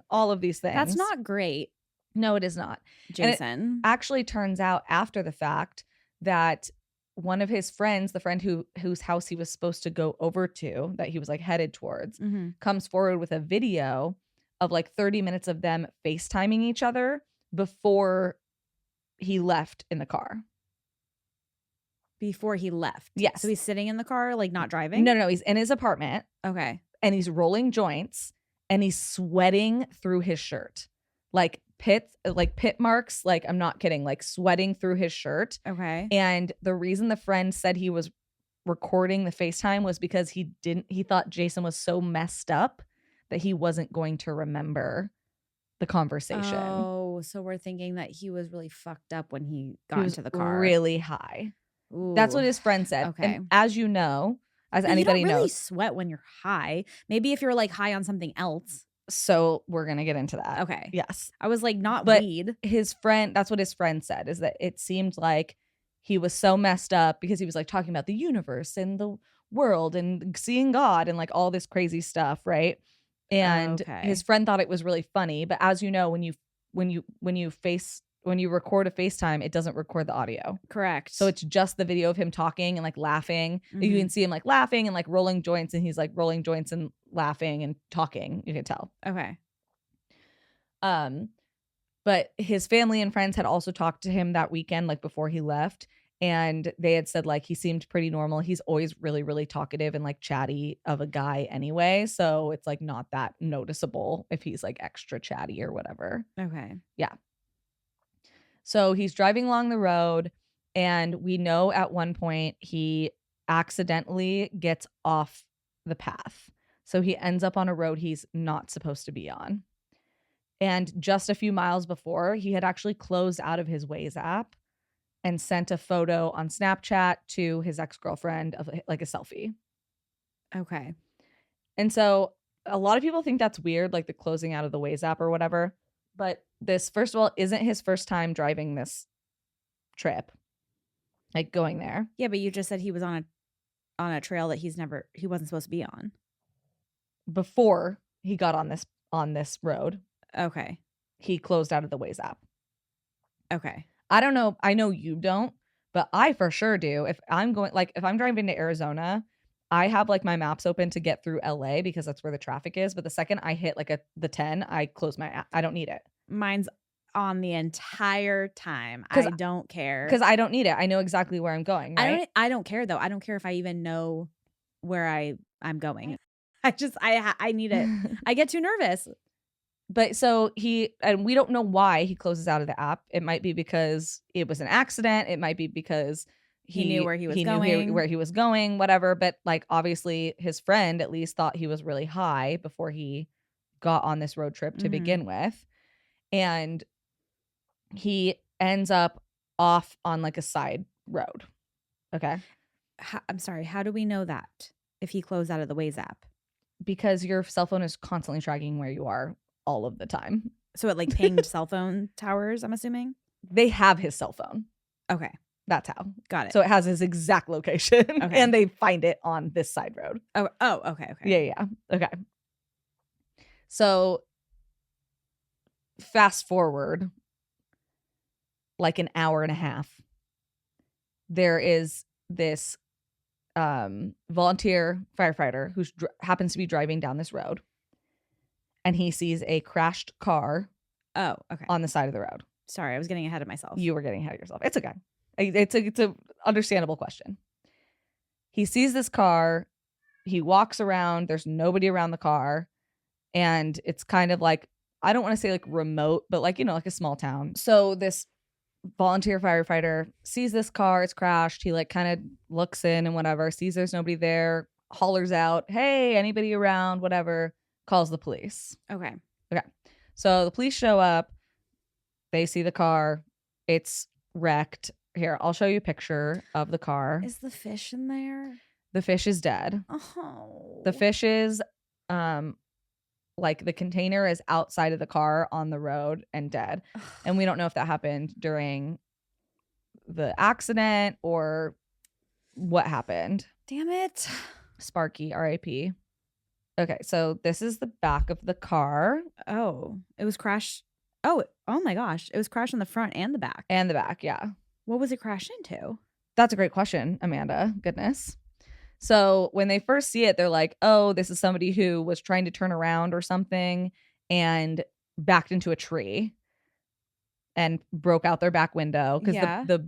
all of these things. That's not great. No, it is not. Jason. And it actually turns out after the fact that one of his friends, the friend whose house he was supposed to go over to, that he was like headed towards, comes forward with a video of like 30 minutes of them FaceTiming each other before he left in the car. Before he left? Yes. So he's sitting in the car, like not driving? No, he's in his apartment. Okay. And he's rolling joints and he's sweating through his shirt. Like pit marks, like I'm not kidding, like sweating through his shirt. Okay. And the reason the friend said he was recording the FaceTime was because he thought Jason was so messed up that he wasn't going to remember the conversation. Oh, so we're thinking that he was really fucked up when he got into the car. Really high. Ooh. That's what his friend said. Okay. And as you know, as but anybody you don't really knows, sweat when you're high. Maybe if you're like high on something else. So we're gonna get into that. Okay. Yes. I was like, not but weed. His friend, that's what his friend said, is that it seemed like he was so messed up because he was like talking about the universe and the world and seeing God and like all this crazy stuff, right? And his friend thought it was really funny, but as you know, when you record a FaceTime, it doesn't record the audio. Correct. So it's just the video of him talking and like laughing. You can see him like laughing and like rolling joints, and he's like rolling joints and laughing and talking. You can tell. Okay. But his family and friends had also talked to him that weekend, like before he left. And they had said like he seemed pretty normal. He's always really, really talkative and like chatty of a guy anyway. So it's like not that noticeable if he's like extra chatty or whatever. Okay. Yeah. So he's driving along the road, and we know at one point he accidentally gets off the path. So he ends up on a road he's not supposed to be on. And just a few miles before, he had actually closed out of his Waze app and sent a photo on Snapchat to his ex-girlfriend of like a selfie. Okay. And so a lot of people think that's weird, like the closing out of the Waze app or whatever. But this, first of all, isn't his first time driving this trip, like going there. Yeah, but you just said he was on a trail that he wasn't supposed to be on. Before he got on this road. Okay. He closed out of the Waze app. Okay. I don't know. I know you don't, but I for sure do. If I'm driving to Arizona, I have like my maps open to get through LA because that's where the traffic is. But the second I hit like the 10, I close my app. I don't need it. Mine's on the entire time. I don't care. Because I don't need it. I know exactly where I'm going. Right? I don't care though. I don't care if I even know where I'm going. I need it. I get too nervous. But so and we don't know why he closes out of the app. It might be because it was an accident. It might be because he knew where he was going. Knew where he was going, whatever. But like obviously his friend at least thought he was really high before he got on this road trip to begin with. And he ends up off on like a side road. Okay. I'm sorry. How do we know that if he closed out of the Waze app? Because your cell phone is constantly tracking where you are all of the time. So it like pinged cell phone towers, I'm assuming? They have his cell phone. Okay. That's how. Got it. So it has his exact location. Okay. And they find it on this side road. Oh, okay, okay. Yeah. Okay. So fast forward like an hour and a half. There is this volunteer firefighter who happens to be driving down this road, and he sees a crashed car Oh, okay. on the side of the road. Sorry, I was getting ahead of myself. You were getting ahead of yourself. It's okay. It's a understandable question. He sees this car. He walks around. There's nobody around the car. And it's kind of like, I don't want to say like remote, but like, like a small town. So this volunteer firefighter sees this car. It's crashed. He like kind of looks in and whatever, sees there's nobody there, hollers out, hey, anybody around, whatever, calls the police. Okay. So the police show up. They see the car. It's wrecked. Here, I'll show you a picture of the car. Is the fish in there? The fish is dead. Oh. The fish is like the container is outside of the car on the road and dead. And we don't know if that happened during the accident or what happened. Damn it. Sparky, R.I.P. Okay, so this is the back of the car. Oh, it was crashed. Oh my gosh. It was crashed on the front and the back. And the back, yeah. What was it crashed into? That's a great question, Amanda. Goodness. So when they first see it, they're like, oh, this is somebody who was trying to turn around or something and backed into a tree and broke out their back window. Because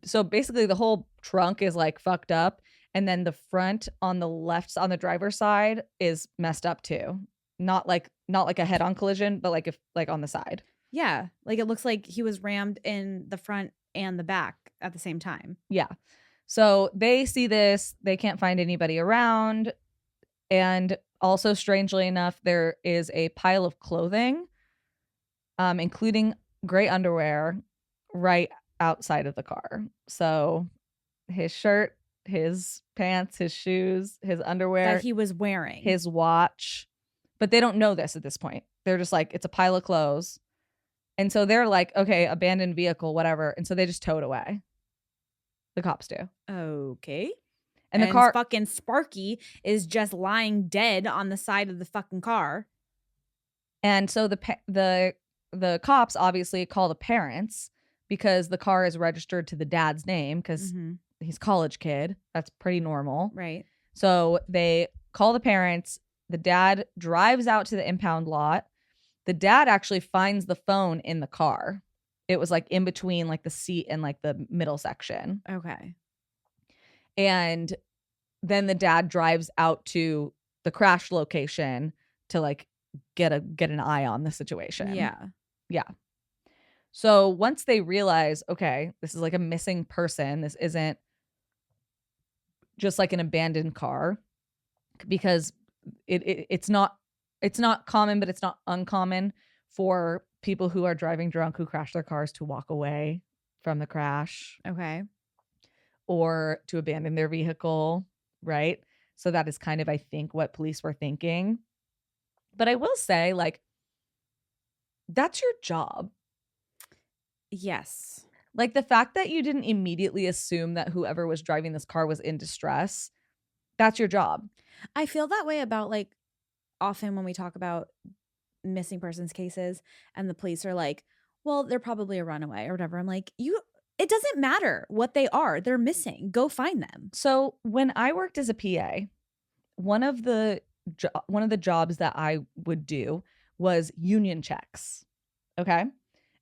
so basically the whole trunk is like fucked up. And then the front on the left, on the driver's side, is messed up too. Not like a head-on collision, but like on the side. Yeah. Like it looks like he was rammed in the front and the back at the same time. Yeah. So they see this, they can't find anybody around. And also, strangely enough, there is a pile of clothing, including gray underwear, right outside of the car. So his shirt, his pants, his shoes, his underwear. That he was wearing. His watch. But they don't know this at this point. They're just like, it's a pile of clothes. And so they're like, okay, abandoned vehicle, whatever. And so they just tow it away. The cops do. Okay. And the car, fucking Sparky is just lying dead on the side of the fucking car. And so the cops obviously call the parents because the car is registered to the dad's name because he's a college kid. That's pretty normal. Right. So they call the parents. The dad drives out to the impound lot. The dad actually finds the phone in the car. It was like in between like the seat and like the middle section. Okay. And then the dad drives out to the crash location to like get an eye on the situation. Yeah. Yeah. So once they realize, okay, this is like a missing person. This isn't just like an abandoned car, because it's not common, but it's not uncommon for people who are driving drunk who crash their cars to walk away from the crash. Okay. Or to abandon their vehicle, right? So that is kind of, I think, what police were thinking. But I will say, like, that's your job. Yes. Like, the fact that you didn't immediately assume that whoever was driving this car was in distress, that's your job. I feel that way about, like, often when we talk about missing persons cases and the police are like, well, they're probably a runaway or whatever. I'm like, it doesn't matter what they are. They're missing. Go find them. So when I worked as a PA, one of the jobs that I would do was union checks. Okay.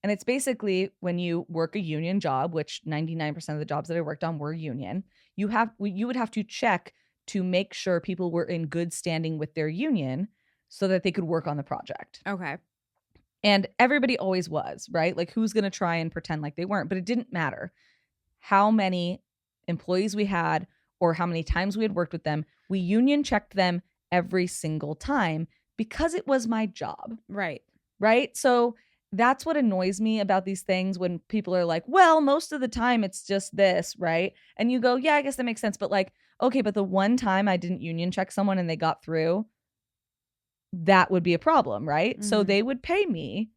And it's basically when you work a union job, which 99% of the jobs that I worked on were union, you would have to check to make sure people were in good standing with their union so that they could work on the project. Okay. And everybody always was, right? Like, who's going to try and pretend like they weren't? But it didn't matter how many employees we had or how many times we had worked with them. We union checked them every single time because it was my job. Right. Right. So that's what annoys me about these things when people are like, well, most of the time it's just this, right? And you go, yeah, I guess that makes sense. But like, okay, but the one time I didn't union check someone and they got through, that would be a problem, right? Mm-hmm. So they would pay me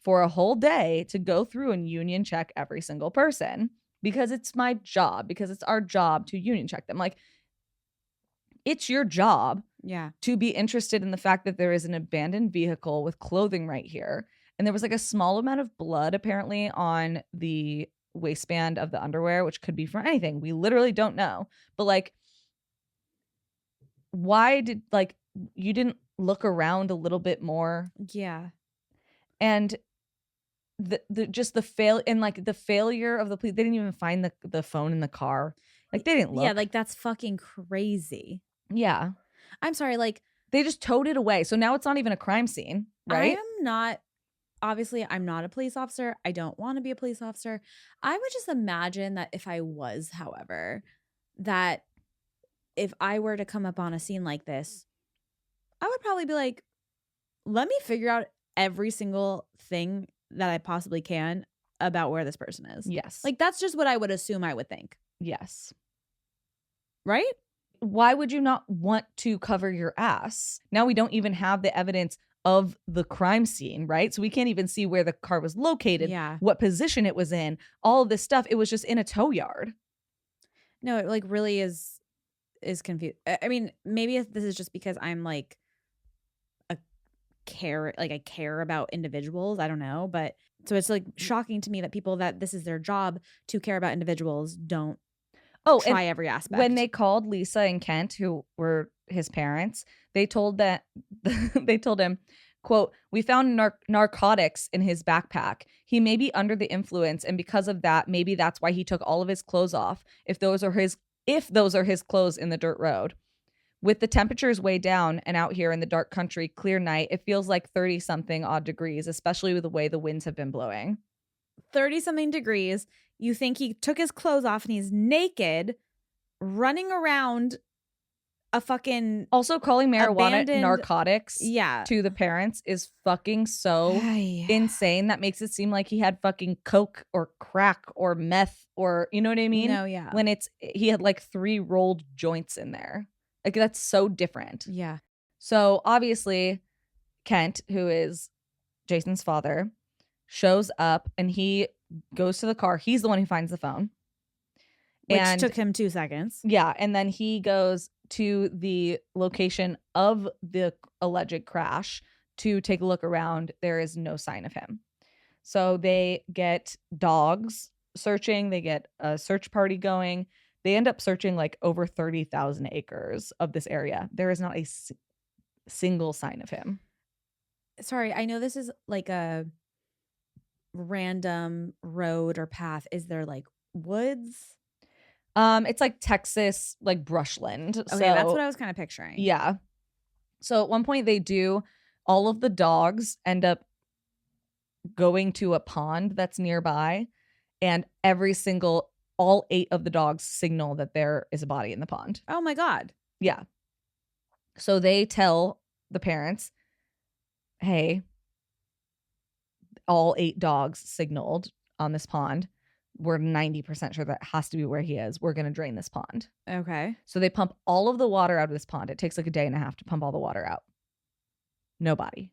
for a whole day to go through and union check every single person because it's my job, because it's our job to union check them. Like, it's your job to be interested in the fact that there is an abandoned vehicle with clothing right here And there was like a small amount of blood apparently on the waistband of the underwear, which could be from anything. We literally don't know. But like, why did like you didn't look around a little bit more? Yeah. And the just the fail and like the failure of the police, they didn't even find the phone in the car. Like they didn't look. Yeah, like that's fucking crazy. Yeah. I'm sorry, like They just towed it away. So now it's not even a crime scene, right? Obviously, I'm not a police officer. I don't want to be a police officer. I would just imagine that if I was, however, that if I were to come up on a scene like this, I would probably be like, let me figure out every single thing that I possibly can about where this person is. Yes. Like, that's just what I would assume I would think. Yes. Right? Why would you not want to cover your ass? Now we don't even have the evidence of the crime scene, right? So we can't even see where the car was located, Yeah. what position it was in, all of this stuff. It was just in a tow yard. No, it like really is confused. I mean, maybe this is just because I'm like I care about individuals. I don't know, but so it's like shocking to me that people that this is their job to care about individuals don't try every aspect. When they called Lisa and Kent, who were his parents, they told him, quote, "We found narcotics in his backpack. He may be under the influence, and because of that, maybe that's why he took all of his clothes off. If those are his clothes in the dirt road. With the temperatures way down and out here in the dark country, clear night, it feels like 30 something odd degrees, especially with the way the winds have been blowing." 30 something degrees. You think he took his clothes off and he's naked running around a fucking also calling marijuana narcotics to the parents is fucking so insane. That makes it seem like he had fucking coke or crack or meth or, you know what I mean? No, yeah. When he had like 3 rolled joints in there. Like that's so different. Yeah. So obviously Kent, who is Jason's father, shows up and he goes to the car. He's the one who finds the phone. Which took him 2 seconds. Yeah. And then he goes to the location of the alleged crash to take a look around. There is no sign of him. So they get dogs searching. They get a search party going. They end up searching like over 30,000 acres of this area. There is not a single sign of him. Sorry, I know this is like a random road or path. Is there like woods? It's like Texas, like brushland. Okay, that's what I was kind of picturing. Yeah. So at one point all of the dogs end up going to a pond that's nearby, and all 8 of the dogs signal that there is a body in the pond. Oh my God. Yeah. So they tell the parents, hey, all 8 dogs signaled on this pond. We're 90% sure that has to be where he is. We're going to drain this pond. Okay. So they pump all of the water out of this pond. It takes like a day and a half to pump all the water out. No body.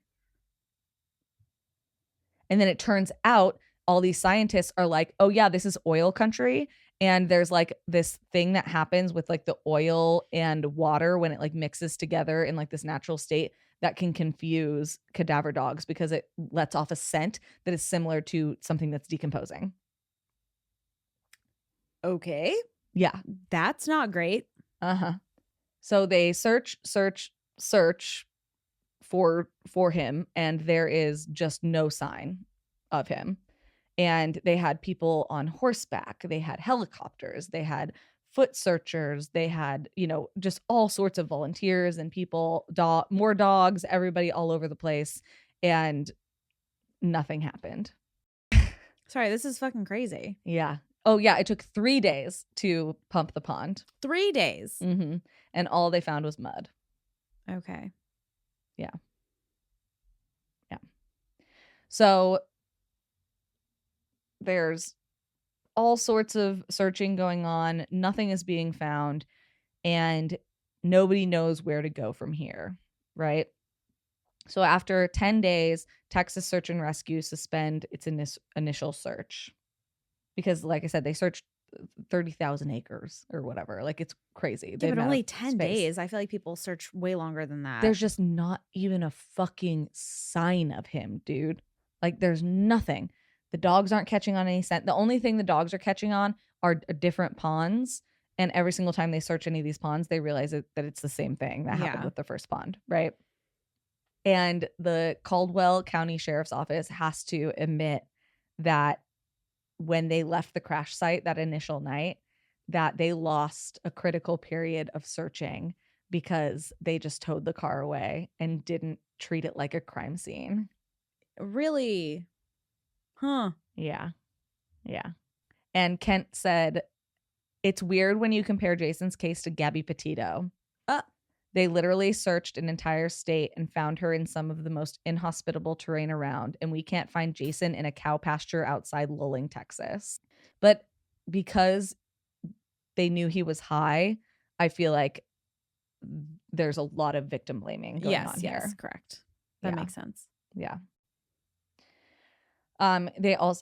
And then it turns out all these scientists are like, oh yeah, this is oil country. And there's like this thing that happens with like the oil and water when it like mixes together in like this natural state that can confuse cadaver dogs because it lets off a scent that is similar to something that's decomposing. Okay. Yeah. That's not great. Uh-huh. So they search for him, and there is just no sign of him. And they had people on horseback, they had helicopters, they had foot searchers, they had, just all sorts of volunteers and people, more dogs, everybody all over the place, and nothing happened. Sorry, this is fucking crazy. Yeah. Oh yeah, it took 3 days to pump the pond. 3 days. Mm-hmm. And all they found was mud. Okay. Yeah. Yeah. So there's all sorts of searching going on. Nothing is being found. And nobody knows where to go from here. Right? So after 10 days, Texas Search and Rescue suspend its initial search. Because, like I said, they searched 30,000 acres or whatever. Like, it's crazy. Yeah, but only 10 days. I feel like people search way longer than that. There's just not even a fucking sign of him, dude. Like there's nothing. The dogs aren't catching on any scent. The only thing the dogs are catching on are different ponds. And every single time they search any of these ponds, they realize that it's the same thing that happened with the first pond, right? And the Caldwell County Sheriff's Office has to admit that when they left the crash site that initial night, that they lost a critical period of searching because they just towed the car away and didn't treat it like a crime scene. Really? Huh. Yeah. Yeah. And Kent said, it's weird when you compare Jason's case to Gabby Petito. They literally searched an entire state and found her in some of the most inhospitable terrain around, and we can't find Jason in a cow pasture outside Luling, Texas. But because they knew he was high, I feel like there's a lot of victim blaming going on here. Yes, correct. That makes sense. Yeah.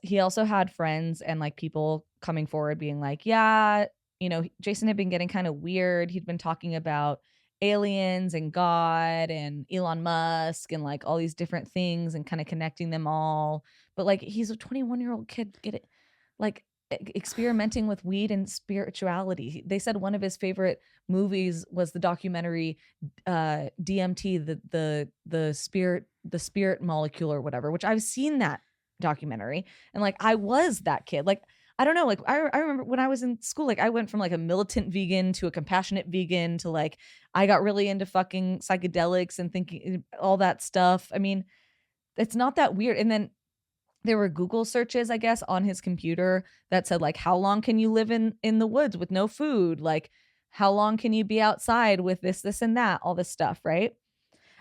He also had friends and like people coming forward being like, yeah, you know, Jason had been getting kind of weird. He'd been talking about aliens and God and Elon Musk and like all these different things and kind of connecting them all. But like he's a 21-year-old kid experimenting with weed and spirituality. They said one of his favorite movies was the documentary DMT, the spirit molecule or whatever, which I've seen that documentary. And like I was that kid. Like I don't know, like I remember when I was in school, like I went from like a militant vegan to a compassionate vegan to like I got really into fucking psychedelics and thinking all that stuff. I mean, it's not that weird. And then there were Google searches, I guess, on his computer that said like, how long can you live in the woods with no food? Like, how long can you be outside with this, and that, all this stuff, right?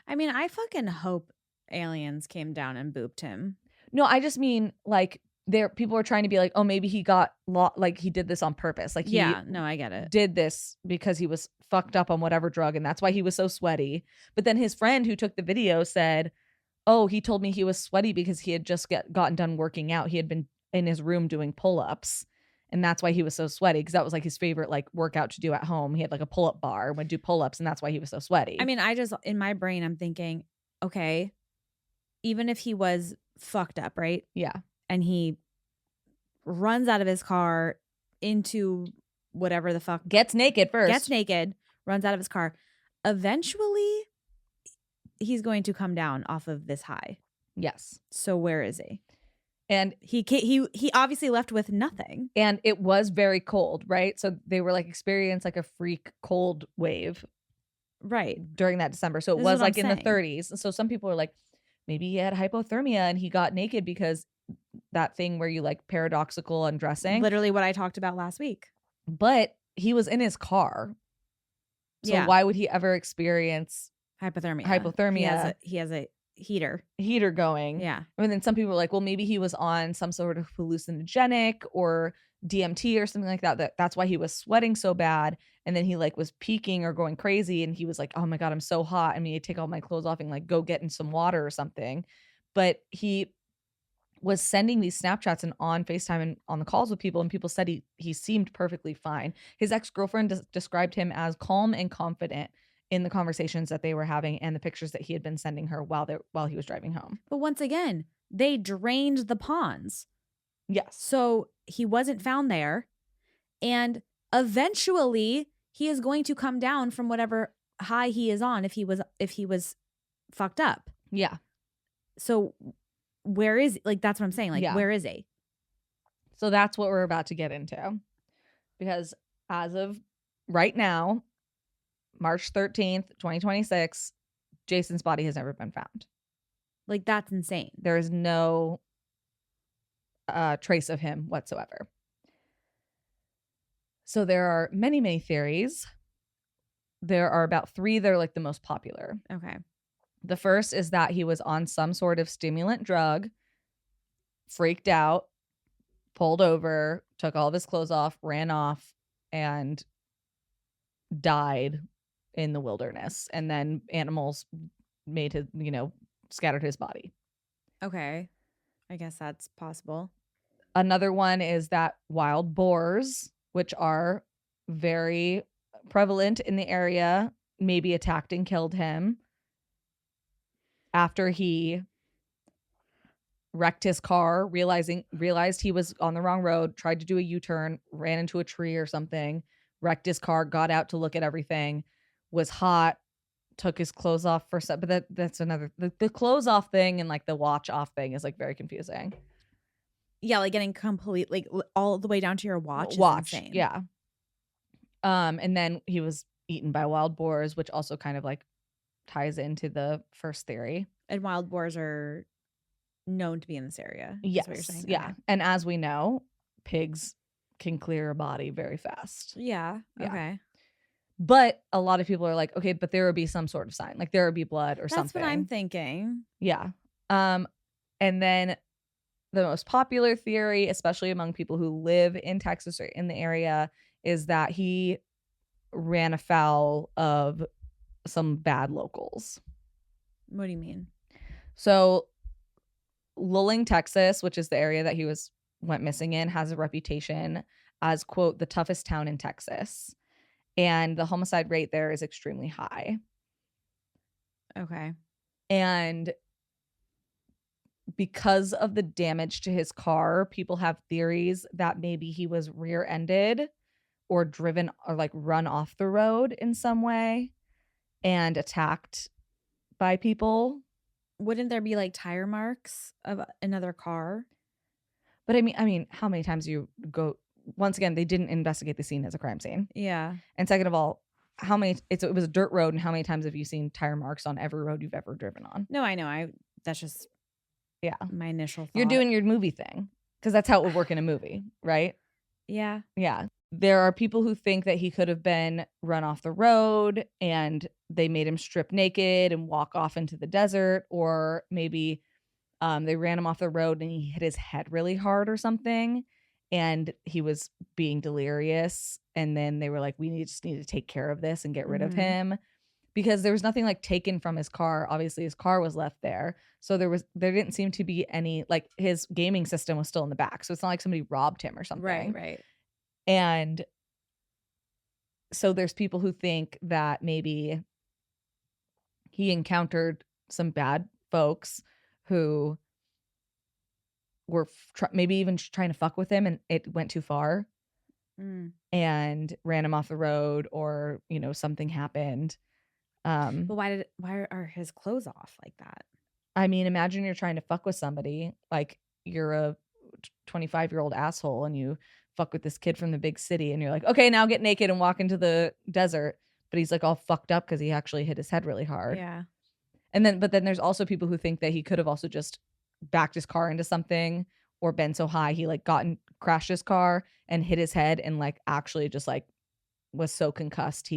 I mean, I fucking hope aliens came down and booped him. No, I just mean like people are trying to be like, oh, maybe he got like he did this on purpose. Like I get it. Did this because he was fucked up on whatever drug and that's why he was so sweaty. But then his friend who took the video said, oh, he told me he was sweaty because he had just gotten done working out. He had been in his room doing pull-ups and that's why he was so sweaty, because that was like his favorite like workout to do at home. He had like a pull-up bar and would do pull-ups and that's why he was so sweaty. I mean, I just, in my brain, I'm thinking, okay, even if he was fucked up, right? Yeah. And he runs out of his car into whatever the fuck. Gets naked first. Gets naked, runs out of his car. Eventually, he's going to come down off of this high. Yes. So where is he? And he obviously left with nothing. And it was very cold, right? So they were like experienced like a freak cold wave. Right. During that December. So it was like in the 30s. So some people are like, maybe he had hypothermia and he got naked because that thing where you like paradoxical undressing. Literally what I talked about last week. But he was in his car. So why would he ever experience hypothermia? He has a heater going. Yeah. And then some people were like, well, maybe he was on some sort of hallucinogenic or DMT or something like that. That's why he was sweating so bad. And then he like was peaking or going crazy. And he was like, oh my God, I'm so hot. I mean, I take all my clothes off and like go get in some water or something. But he was sending these Snapchats and on FaceTime and on the calls with people. And people said he seemed perfectly fine. His ex-girlfriend described him as calm and confident in the conversations that they were having and the pictures that he had been sending her while he was driving home. But once again, they drained the ponds. Yes. So he wasn't found there. And eventually he is going to come down from whatever high he is on if he was fucked up. Yeah. So where is, like, that's what I'm saying. Like, where is he? So that's what we're about to get into. Because as of right now, March 13th, 2026, Jason's body has never been found. Like, that's insane. There is no trace of him whatsoever. So there are many, many theories. There are about 3 that are like the most popular. Okay. The first is that he was on some sort of stimulant drug, freaked out, pulled over, took all of his clothes off, ran off, and died in the wilderness. And then animals made his, scattered his body. Okay. I guess that's possible. Another one is that wild boars, which are very prevalent in the area, maybe attacked and killed him after he wrecked his car, realized he was on the wrong road, tried to do a U-turn, ran into a tree or something, wrecked his car, got out to look at everything, was hot, took his clothes off for but that's another the clothes off thing and like the watch off thing is like very confusing. Yeah, like getting complete like all the way down to your watch is insane. Yeah. And then he was eaten by wild boars, which also kind of like ties into the first theory. And wild boars are known to be in this area. Yes. What you're saying. Yeah. Okay. And as we know, pigs can clear a body very fast. Yeah. Okay. But a lot of people are like, okay, but there would be some sort of sign, like there would be blood or something. That's what I'm thinking. Yeah. And then the most popular theory, especially among people who live in Texas or in the area, is that he ran afoul of some bad locals. What do you mean? So Lulling, Texas, which is the area that he went missing in, has a reputation as, quote, the toughest town in Texas. And the homicide rate there is extremely high. Okay. And because of the damage to his car, people have theories that maybe he was rear-ended or driven or like run off the road in some way and attacked by people. Wouldn't there be like tire marks of another car? But I mean, how many times you go? Once again, they didn't investigate the scene as a crime scene. Yeah. And second of all, it was a dirt road, and how many times have you seen tire marks on every road you've ever driven on? No, I know. That's just my initial thought. You're doing your movie thing because that's how it would work in a movie, right? Yeah. Yeah. There are people who think that he could have been run off the road and they made him strip naked and walk off into the desert, or maybe they ran him off the road and he hit his head really hard or something and he was being delirious, and then they were like, we just need to take care of this and get rid of him, because there was nothing like taken from his car. Obviously his car was left there, so there didn't seem to be any, like, his gaming system was still in the back, so it's not like somebody robbed him or something. Right. And so there's people who think that maybe he encountered some bad folks who were maybe even trying to fuck with him, and it went too far and ran him off the road, or, you know, something happened. But why are his clothes off like that? I mean, imagine you're trying to fuck with somebody, like you're a 25-year-old asshole and you fuck with this kid from the big city and you're like, okay, now get naked and walk into the desert, but he's like all fucked up because he actually hit his head really hard. Yeah. But then there's also people who think that he could have also just backed his car into something or been so high he like crashed his car and hit his head and like actually just like was so concussed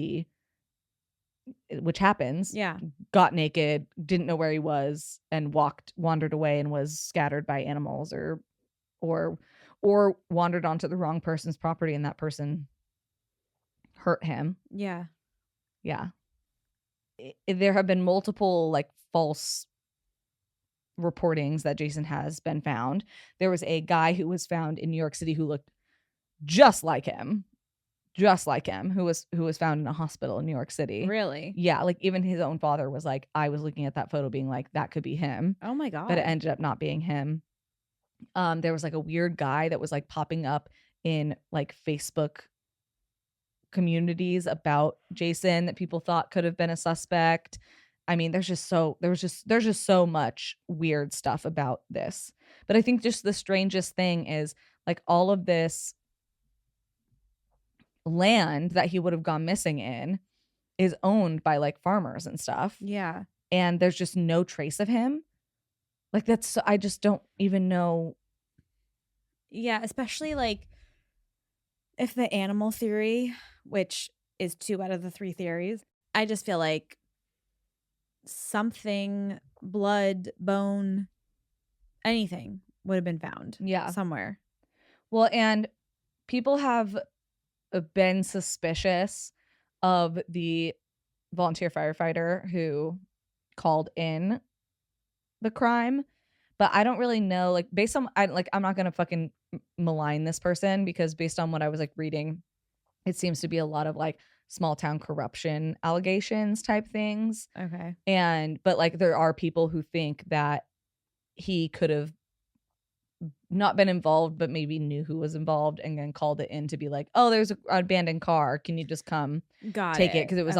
which happens. Yeah. Got naked, didn't know where he was, and wandered away and was scattered by animals or wandered onto the wrong person's property and that person hurt him. Yeah. Yeah. There have been multiple like false reportings that Jason has been found. There was a guy who was found in New York City who looked just like him, who was found in a hospital in New York City. Really? Yeah, like even his own father was like, I was looking at that photo being like, that could be him. Oh my God. But it ended up not being him. There was like a weird guy that was like popping up in like Facebook communities about Jason that people thought could have been a suspect. I mean, there's just so much weird stuff about this. But I think just the strangest thing is like all of this land that he would have gone missing in is owned by like farmers and stuff. Yeah. And there's just no trace of him. Like I just don't even know. Yeah, especially like if the animal theory, which is 2 out of the 3 theories, I just feel like something, blood, bone, anything would have been found. Yeah. Somewhere. Well, and people have been suspicious of the volunteer firefighter who called in the crime, but I don't really know, like based on I'm not gonna fucking malign this person, because based on what I was like reading, it seems to be a lot of like small town corruption allegations type things. Okay. But like there are people who think that he could have not been involved, but maybe knew who was involved and then called it in to be like, oh, there's an abandoned car. Can you just come take it? Because it was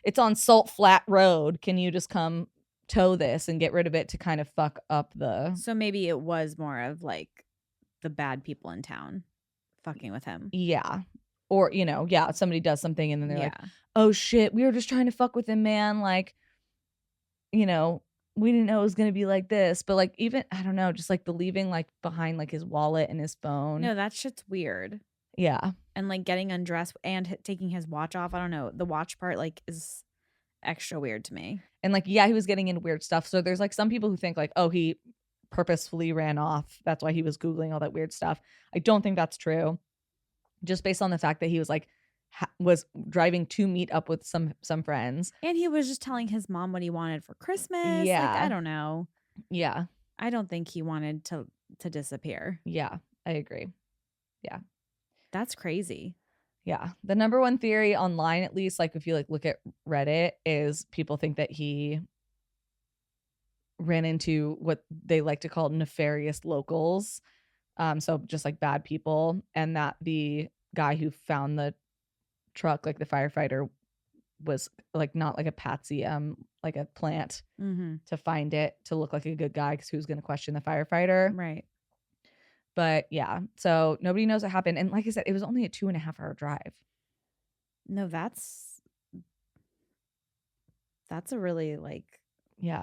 it's on Salt Flat Road. Can you just come tow this and get rid of it to kind of fuck up the. So maybe it was more of like the bad people in town fucking with him. Yeah. Or, somebody does something and then they're like, oh shit, we were just trying to fuck with him, man. Like, we didn't know it was going to be like this. But like, even, I don't know, just like the leaving like behind like his wallet and his phone. No, that shit's weird. Yeah. And like getting undressed and taking his watch off. I don't know. The watch part like is extra weird to me. And like, yeah, he was getting into weird stuff. So there's like some people who think like, oh, he purposefully ran off. That's why he was Googling all that weird stuff. I don't think that's true. Just based on the fact that he was like, was driving to meet up with some friends. And he was just telling his mom what he wanted for Christmas. Yeah. Like, I don't know. Yeah. I don't think he wanted to disappear. Yeah, I agree. Yeah. That's crazy. Yeah. The number one theory online, at least, like if you like look at Reddit, is people think that he ran into what they like to call nefarious locals. So just like bad people, and that the guy who found the truck, like the firefighter, was like not like a patsy, like a plant to find it to look like a good guy because who's going to question the firefighter, right? But yeah, so nobody knows what happened, and like I said, it was only a 2.5-hour drive. No, that's a really like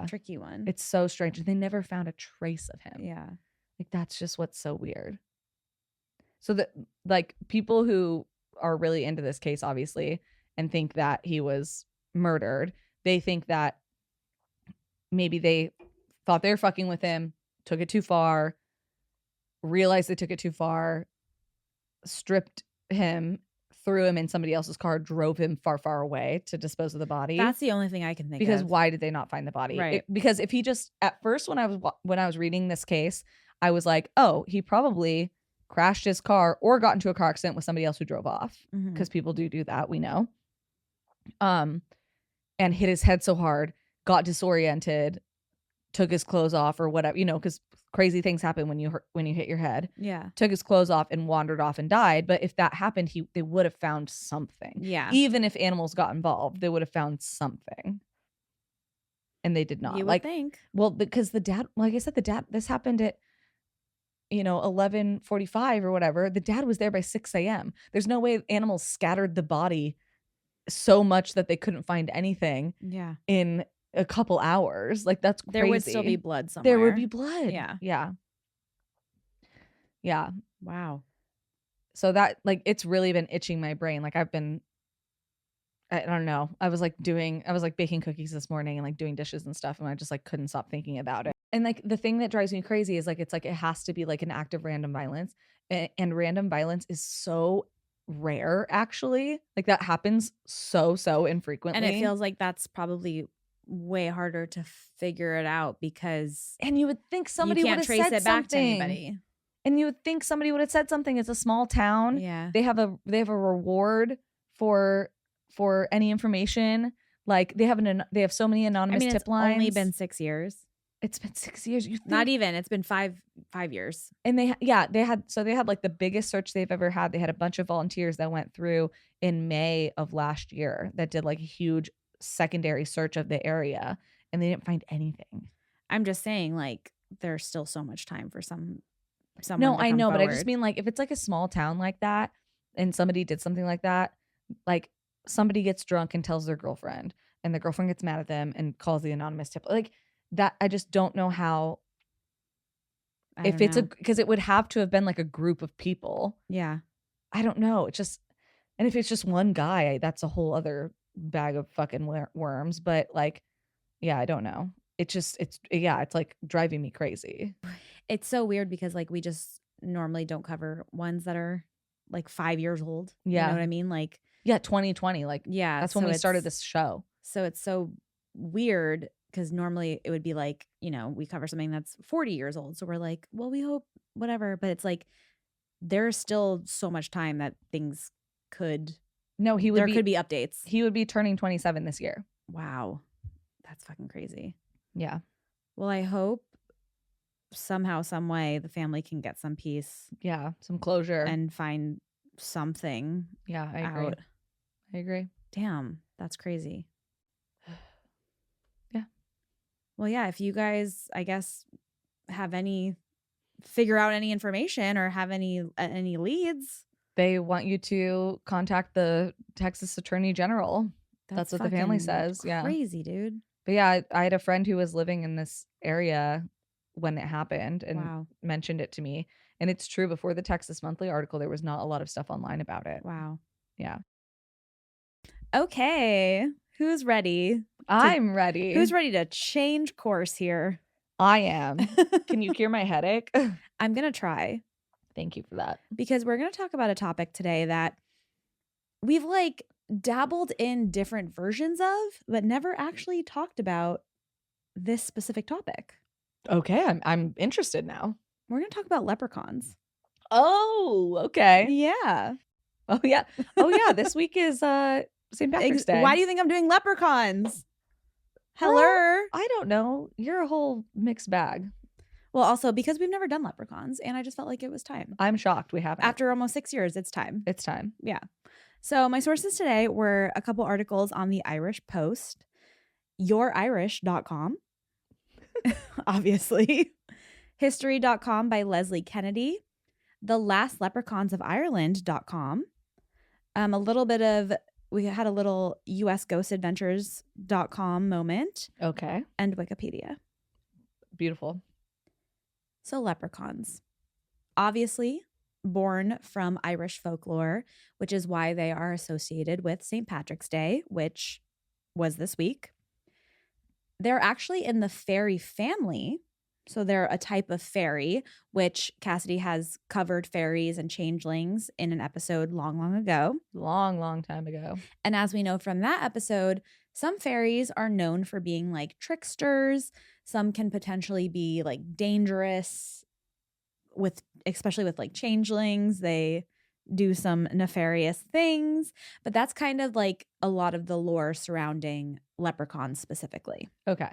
tricky one. It's so strange. They never found a trace of him. Yeah, like that's just what's so weird. So that like people who are really into this case, obviously, and think that he was murdered, they think that maybe they thought they were fucking with him, took it too far, realized they took it too far, stripped him, threw him in somebody else's car, drove him far, far away to dispose of the body. That's the only thing I can think because of. Why did they not find the body? Right. Because if he just, at first when I was reading this case, I was like, oh, he probably crashed his car or got into a car accident with somebody else who drove off, because people do that, we know. And hit his head so hard, got disoriented, took his clothes off or whatever, because crazy things happen when you hit your head. Yeah. Took his clothes off and wandered off and died. But if that happened, they would have found something. Yeah. Even if animals got involved, they would have found something. And they did not. You would think. Well, because the dad, like I said, this happened at 11:45 or whatever. The dad was there by 6 a.m. There's no way animals scattered the body so much that they couldn't find anything. Yeah. In a couple hours. Like that's crazy. There would still be blood somewhere. There would be blood. Yeah. Yeah. Yeah. Wow. So that it's really been itching my brain. Like I don't know. I was baking cookies this morning and like doing dishes and stuff, and I just like couldn't stop thinking about it. And like the thing that drives me crazy is like it's like it has to be like an act of random violence, and random violence is so rare actually. Like that happens so infrequently, and it feels like that's probably way harder to figure it out because and you would think somebody would have trace said it something. back to anybody. And you would think somebody would have said something. It's a small town. Yeah. They have a reward for any information. Like they have so many anonymous tip lines. It's only been 6 years. It's been 6 years. Not even. It's been five years. And they had like the biggest search they've ever had. They had a bunch of volunteers that went through in May of last year that did like a huge secondary search of the area, and they didn't find anything. I'm just saying, like, there's still so much time for someone. No, I know, forward. But I just mean like if it's like a small town like that, and somebody did something like that, like somebody gets drunk and tells their girlfriend, and the girlfriend gets mad at them and calls the anonymous tip, like that. I just don't know how. Because it would have to have been like a group of people. Yeah, I don't know. It's just, and if it's just one guy, that's a whole other bag of fucking worms. But like, yeah, I don't know. It's like driving me crazy. It's so weird because like we just normally don't cover ones that are like 5 years old. Yeah. You know what I mean? Like, yeah, 2020. Like, yeah, that's when we started this show. So it's so weird because normally it would be like, we cover something that's 40 years old. So we're like, well, we hope whatever. But it's like there's still so much time that things could. No, there could be updates. He would be turning 27 this year. Wow. That's fucking crazy. Yeah. Well, I hope somehow, some way, the family can get some peace Yeah, some closure. and find something Yeah, I agree. out. I agree. Damn, that's crazy. Yeah. Well, yeah, if you guys, I guess, figure out any information or have any leads, They want you to contact the Texas Attorney General. That's what the family says. Yeah. Crazy, dude. But yeah, I had a friend who was living in this area when it happened and Wow. mentioned it to me. And it's true, before the Texas Monthly article, there was not a lot of stuff online about it. Wow. Yeah. Okay. Who's ready? I'm ready. Who's ready to change course here? I am. Can you cure my headache? I'm going to try. Thank you for that. Because we're going to talk about a topic today that we've like dabbled in different versions of, but never actually talked about this specific topic. Okay, I'm interested now. We're going to talk about leprechauns. Oh, okay. Yeah. Oh, yeah. Oh, yeah. This week is St. Patrick's Day. Why do you think I'm doing leprechauns? Hello? Well, I don't know. You're a whole mixed bag. Well, also because we've never done leprechauns and I just felt like it was time. I'm shocked we haven't. After almost 6 years, it's time. It's time. Yeah. So my sources today were a couple articles on the Irish Post, yourirish.com, obviously, history.com by Leslie Kennedy, the last leprechauns of Ireland.com, we had a little usghostadventures.com moment. Okay. And Wikipedia. Beautiful. So leprechauns, obviously born from Irish folklore, which is why they are associated with St. Patrick's Day, which was this week. They're actually in the fairy family. So they're a type of fairy, which Cassidy has covered fairies and changelings in an episode long, long ago. Long time ago. And as we know from that episode, some fairies are known for being like tricksters. Some can potentially be like dangerous, especially with like changelings. They do some nefarious things, but that's kind of like a lot of the lore surrounding leprechauns specifically. Okay.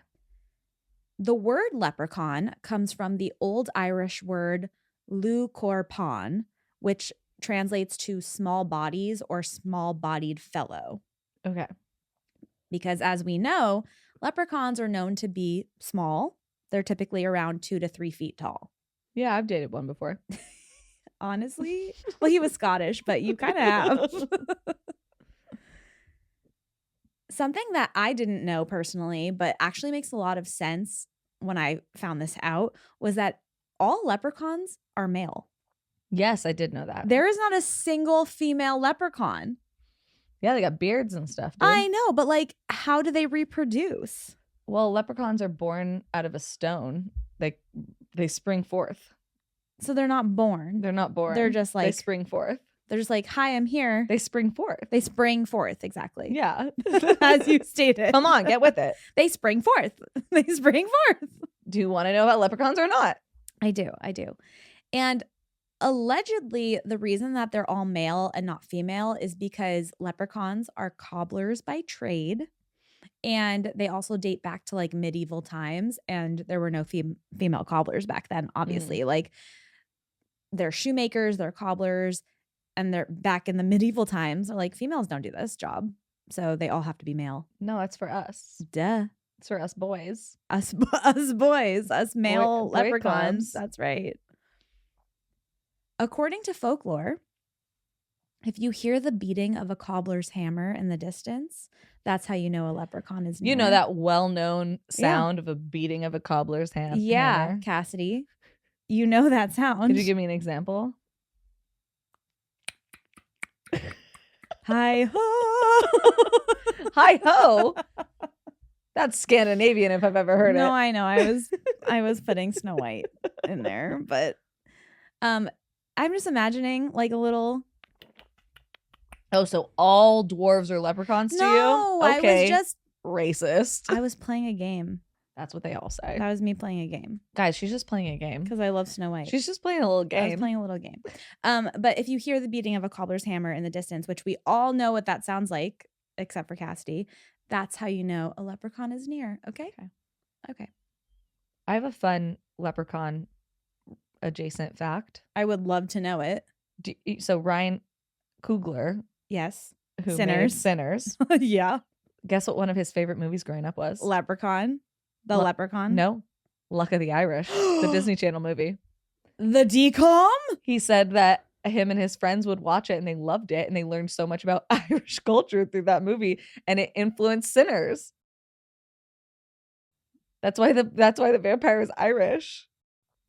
The word leprechaun comes from the Old Irish word lú corpán, which translates to small bodies or small-bodied fellow. Okay. Because as we know, leprechauns are known to be small. They're typically around 2 to 3 feet tall. Yeah, I've dated one before. Honestly? Well, he was Scottish, but you kind of have. Something that I didn't know personally, but actually makes a lot of sense when I found this out, was that all leprechauns are male. Yes, I did know that. There is not a single female leprechaun. Yeah, they got beards and stuff, dude. I know, but like, how do they reproduce? Well, leprechauns are born out of a stone. They spring forth. So they're not born. They're not born. They're just like, they spring forth. They're just like, hi, I'm here. They spring forth. They spring forth, exactly. Yeah. As you stated. Come on, get with it. They spring forth. They spring forth. Do you want to know about leprechauns or not? I do. And allegedly, the reason that they're all male and not female is because leprechauns are cobblers by trade. And they also date back to like medieval times. And there were no female cobblers back then, obviously. Like, they're shoemakers, they're cobblers. And they're back in the medieval times. They're like, females don't do this job. So they all have to be male. No, that's for us. Duh. It's for us boys. Us boys. Us male leprechauns. That's right. According to folklore, if you hear the beating of a cobbler's hammer in the distance, that's how you know a leprechaun is near. You know that well-known sound of a beating of a cobbler's hammer? Yeah, Cassidy. You know that sound. Could you give me an example? Hi ho. Hi ho. That's Scandinavian if I've ever heard it. No, I know. I was putting Snow White in there, but I'm just imagining like a little. Oh, so all dwarves are leprechauns to you? No, okay. I was just racist. I was playing a game. That's what they all say. That was me playing a game. Guys, she's just playing a game. Because I love Snow White. She's just playing a little game. I was playing a little game. But if you hear the beating of a cobbler's hammer in the distance, which we all know what that sounds like, except for Cassidy, that's how you know a leprechaun is near. Okay. I have a fun leprechaun adjacent fact. I would love to know it. So Ryan Coogler, Yes. who made Sinners, Yeah. guess what one of his favorite movies growing up was? Leprechaun. The Leprechaun. No. Luck of the Irish, the Disney Channel movie. The DCOM? He said that him and his friends would watch it and they loved it and they learned so much about Irish culture through that movie and it influenced Sinners. That's why the vampire is Irish.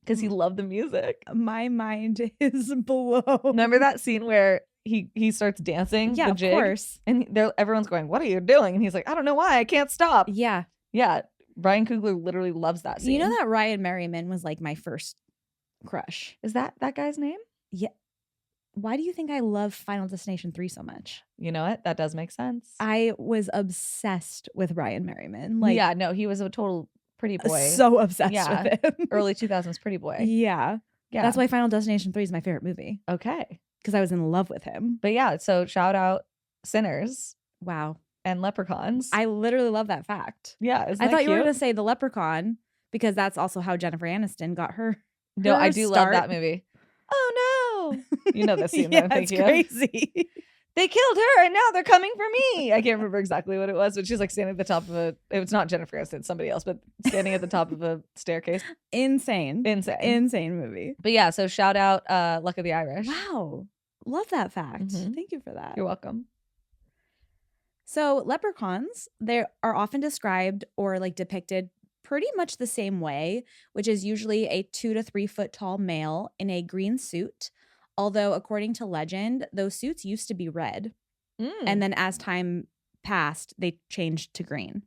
Because he loved the music. My mind is blown. Remember that scene where he starts dancing? Yeah, the of jig, course. And everyone's going, "What are you doing?" And he's like, "I don't know why. I can't stop." Yeah. Yeah. Brian Coogler literally loves that scene. You know that Ryan Merriman was like my first crush. Is that guy's name? Yeah. Why do you think I love Final Destination 3 so much? You know what? That does make sense. I was obsessed with Ryan Merriman. Like, yeah, no, he was a total pretty boy. So obsessed with him. Early 2000s pretty boy. Yeah. That's why Final Destination 3 is my favorite movie. Okay. Because I was in love with him. But yeah, so shout out Sinners. Wow. And Leprechauns. I literally love that fact. Yeah. I thought you were going to say The Leprechaun because that's also how Jennifer Aniston got her. No, I do love that movie. Oh no. You know the scene that I'm thinking of. Crazy. They killed her and now they're coming for me. I can't remember exactly what it was, but she's like standing at the top of it's not Jennifer Aniston, it's somebody else, but standing at the top of a staircase. Insane movie. But yeah, so shout out Luck of the Irish. Wow. Love that fact. Mm-hmm. Thank you for that. You're welcome. So leprechauns, they are often described or like depicted pretty much the same way, which is usually a 2 to 3 foot tall male in a green suit. Although, according to legend, those suits used to be red. And then as time passed, they changed to green.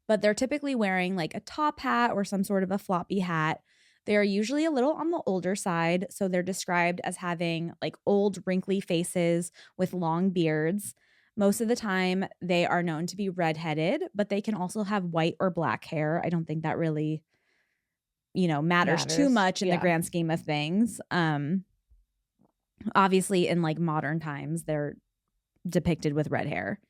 But they're typically wearing like a top hat or some sort of a floppy hat. They are usually a little on the older side. So they're described as having like old, wrinkly faces with long beards. Most of the time, they are known to be redheaded, but they can also have white or black hair. I don't think that really, matters too much in the grand scheme of things. Obviously, in like modern times, they're depicted with red hair.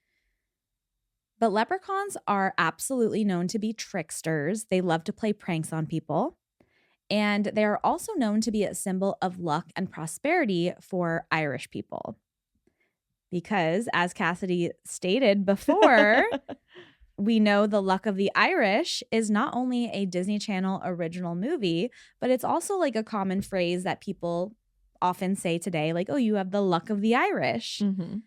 But leprechauns are absolutely known to be tricksters. They love to play pranks on people. And they are also known to be a symbol of luck and prosperity for Irish people. Because, as Cassidy stated before, we know the Luck of the Irish is not only a Disney Channel original movie, but it's also like a common phrase that people often say today, like, oh, you have the luck of the Irish. Mm-hmm.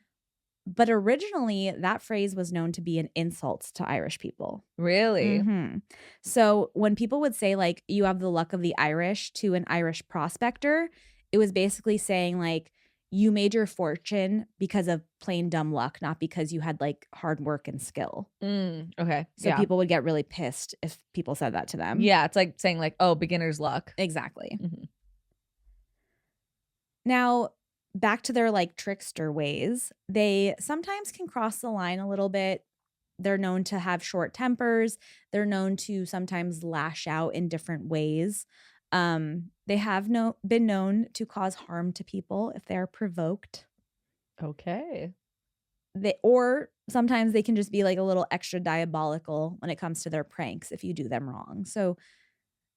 But originally, that phrase was known to be an insult to Irish people. Really? Mm-hmm. So when people would say, like, you have the luck of the Irish to an Irish prospector, it was basically saying, like, you made your fortune because of plain dumb luck, not because you had, like, hard work and skill. Okay. So people would get really pissed if people said that to them. Yeah, it's like saying, like, oh, beginner's luck. Exactly. Mm-hmm. Now, back to their like trickster ways, they sometimes can cross the line a little bit. They're known to have short tempers. They're known to sometimes lash out in different ways. They have been known to cause harm to people if they're provoked. Okay. Or sometimes they can just be like a little extra diabolical when it comes to their pranks if you do them wrong. So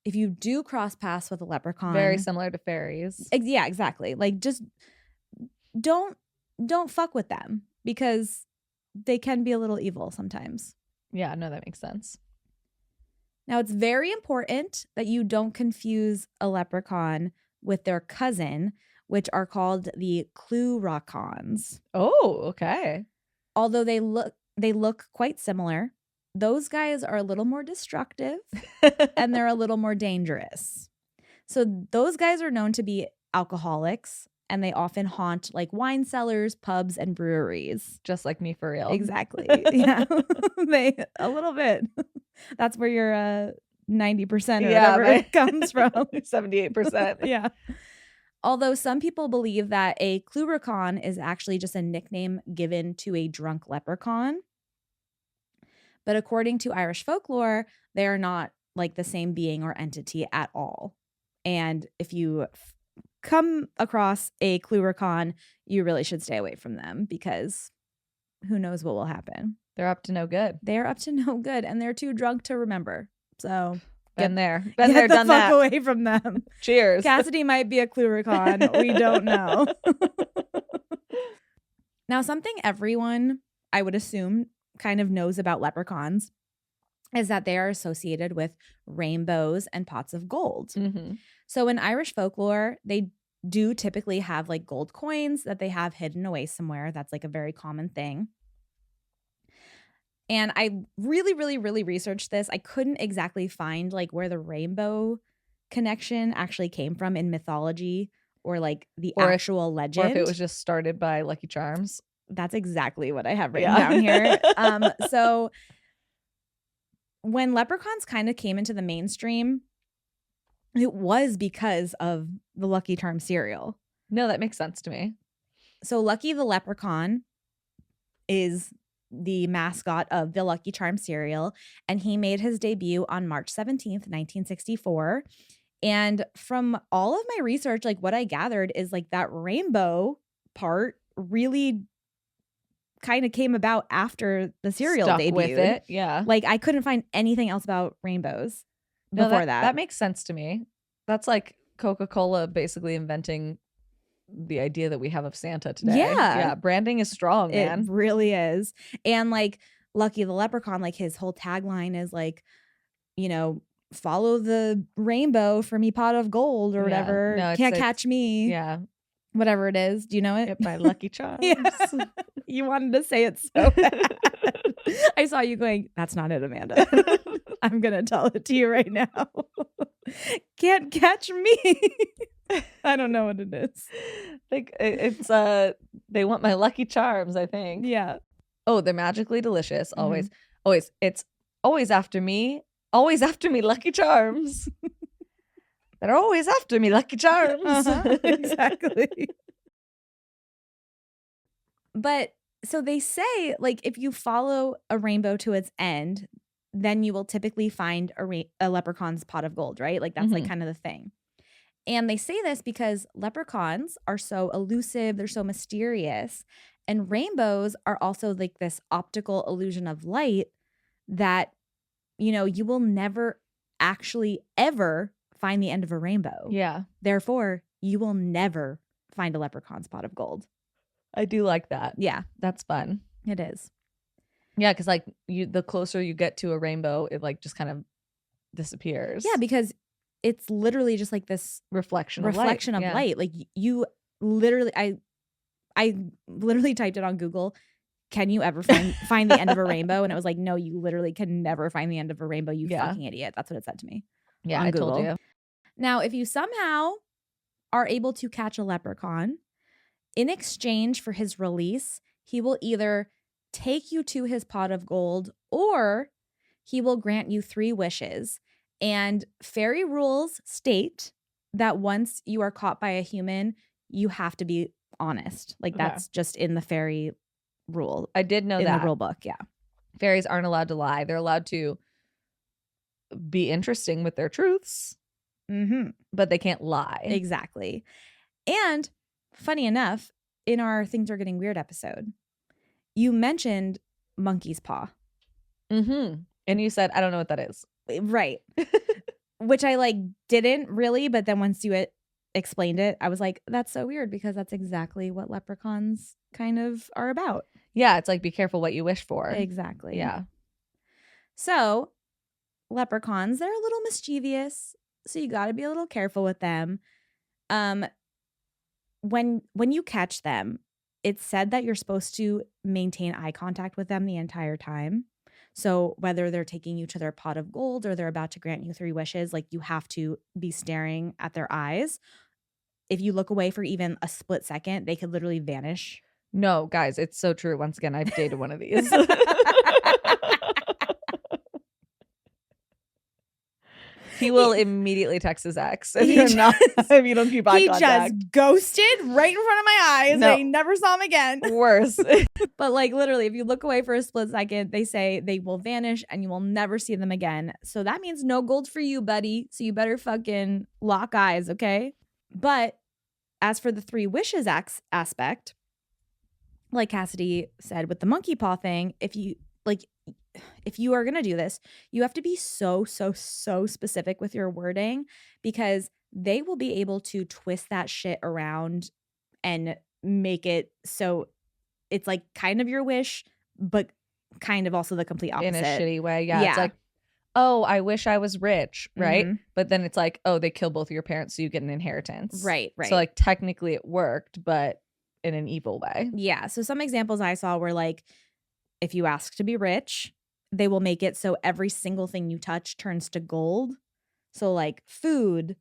if you do cross paths with a leprechaun, very similar to fairies. Yeah, exactly. Like just don't fuck with them because they can be a little evil sometimes. Yeah, no, that makes sense. Now, it's very important that you don't confuse a leprechaun with their cousin, which are called the Cluracons. Oh, okay. Although they look quite similar, those guys are a little more destructive and they're a little more dangerous. So those guys are known to be alcoholics and they often haunt like wine cellars, pubs, and breweries. Just like me for real. Exactly. Yeah. A little bit. That's where your 90% or whatever comes from. 78%. Yeah. Although some people believe that a Cluracan is actually just a nickname given to a drunk leprechaun. But according to Irish folklore, they are not like the same being or entity at all. And if you come across a Cluracan, you really should stay away from them because who knows what will happen. They're up to no good. They're up to no good and they're too drunk to remember. So Been there. Get Been there, the done fuck that. away from them. Cheers. Cassidy might be a cluricon. We don't know. Now, something everyone, I would assume, kind of knows about leprechauns is that they are associated with rainbows and pots of gold. Mm-hmm. So in Irish folklore, they do typically have like gold coins that they have hidden away somewhere. That's like a very common thing. And I really researched this. I couldn't exactly find like where the rainbow connection actually came from in mythology or like the actual legend. Or if it was just started by Lucky Charms. That's exactly what I have written down here. So when leprechauns kind of came into the mainstream, it was because of the Lucky Charms cereal. No, that makes sense to me. So Lucky the Leprechaun is the mascot of the Lucky Charms cereal, and he made his debut on March 17th, 1964. And from all of my research, like what I gathered is like that rainbow part really kind of came about after the cereal Stuck debuted. with it, yeah. Like I couldn't find anything else about rainbows before that. That makes sense to me. That's like Coca-Cola basically inventing the idea that we have of Santa today. Yeah, branding is strong, man. It really is. And like Lucky the Leprechaun, like his whole tagline is like, you know, follow the rainbow for me pot of gold or whatever. No, Can't catch me. Yeah. Whatever it is. Do you know it? Get my Lucky Charms. Yeah. You wanted to say it so bad. I saw you going, that's not it, Amanda. I'm going to tell it to you right now. Can't catch me. I don't know what it is. Like it's they want my Lucky Charms, I think. Yeah. Oh, they're magically delicious. Always. Always. It's always after me. Always after me, Lucky Charms. They're always after me, Lucky Charms. Exactly. But so they say, like, if you follow a rainbow to its end, then you will typically find a leprechaun's pot of gold, right? Like, that's like kind of the thing. And they say this because leprechauns are so elusive, they're so mysterious. And rainbows are also like this optical illusion of light that, you know, you will never actually ever find the end of a rainbow. Yeah. Therefore, you will never find a leprechaun's pot of gold. I do like that. Yeah. That's fun. It is. Yeah, because like the closer you get to a rainbow, it like just kind of disappears. Yeah, because it's literally just like this reflection of light. Like you literally, I literally typed it on Google. Can you ever find the end of a rainbow? And it was like, no, you literally can never find the end of a rainbow. You fucking idiot. That's what it said to me. Yeah, on I Google. told you. Now, if you somehow are able to catch a leprechaun, in exchange for his release, he will either take you to his pot of gold or he will grant you 3 wishes. And fairy rules state that once you are caught by a human, you have to be honest. Like that's just in the fairy rule. I did know in that. the rule book, yeah. Fairies aren't allowed to lie. They're allowed to be interesting with their truths, but they can't lie. Exactly. And funny enough, in our Things Are Getting Weird episode, you mentioned monkey's paw. And you said, I don't know what that is. Right. Which I like didn't really, but then once you explained it, I was like, that's so weird because that's exactly what leprechauns kind of are about. Yeah, it's like be careful what you wish for. Exactly. Yeah. So leprechauns, they're a little mischievous, so you got to be a little careful with them. When you catch them, it's said that you're supposed to maintain eye contact with them the entire time. So whether they're taking you to their pot of gold or they're about to grant you 3 wishes, like you have to be staring at their eyes. If you look away for even a split second, they could literally vanish. No, guys, it's so true. Once again, I've dated one of these. He will immediately text his ex if you don't keep eye contact. He just ghosted right in front of my eyes. No. I never saw him again. Worse. But like literally, if you look away for a split second, they say they will vanish and you will never see them again. So that means no gold for you, buddy. So you better fucking lock eyes, okay? But as for the 3 wishes aspect, like Cassidy said with the monkey paw thing, if you like if you are going to do this, you have to be so specific with your wording, because they will be able to twist that shit around and make it so it's like kind of your wish, but kind of also the complete in a opposite. shitty way. Yeah. Yeah. It's like, oh, I wish I was rich, right? Mhm. But then it's like, oh, they kill both of your parents, so you get an inheritance. Right. So like technically it worked, but in an evil way. Yeah. So some examples I saw were like, if you ask to be rich, they will make it so every single thing you touch turns to gold. So like food,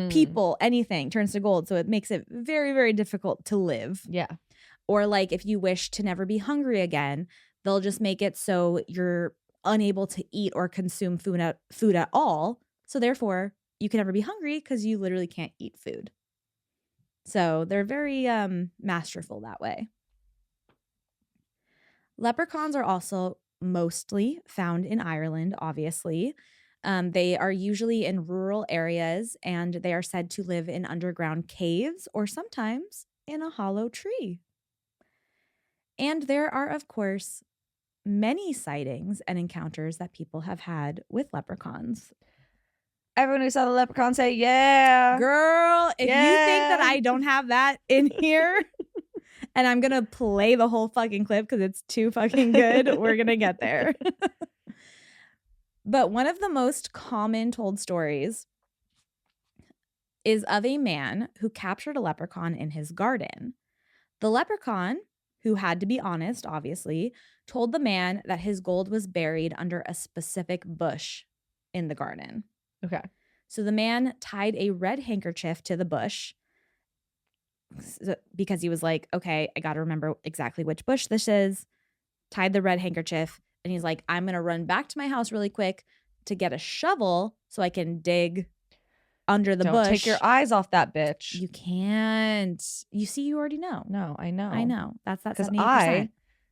people, anything turns to gold. So it makes it very, very difficult to live. Yeah. Or like if you wish to never be hungry again, they'll just make it so you're unable to eat or consume food at all. So therefore, you can never be hungry because you literally can't eat food. So they're very masterful that way. Leprechauns are also mostly found in Ireland, obviously. They are usually in rural areas, and they are said to live in underground caves or sometimes in a hollow tree. And there are, of course, many sightings and encounters that people have had with leprechauns. Everyone who saw the leprechaun say, yeah. Girl, if you think that Yeah. I don't have that in here, and I'm going to play the whole fucking clip because it's too fucking good, we're going to get there. But one of the most common told stories is of a man who captured a leprechaun in his garden. The leprechaun, who had to be honest, obviously, told the man that his gold was buried under a specific bush in the garden. Okay. So the man tied a red handkerchief to the bush because he was like, okay, I got to remember exactly which bush this is. Tied the red handkerchief, and he's like, I'm going to run back to my house really quick to get a shovel so I can dig under the bush. Don't take your eyes off that bitch. You can't. You see, you already know. No, I know. I know. That's that 'Cause 78%.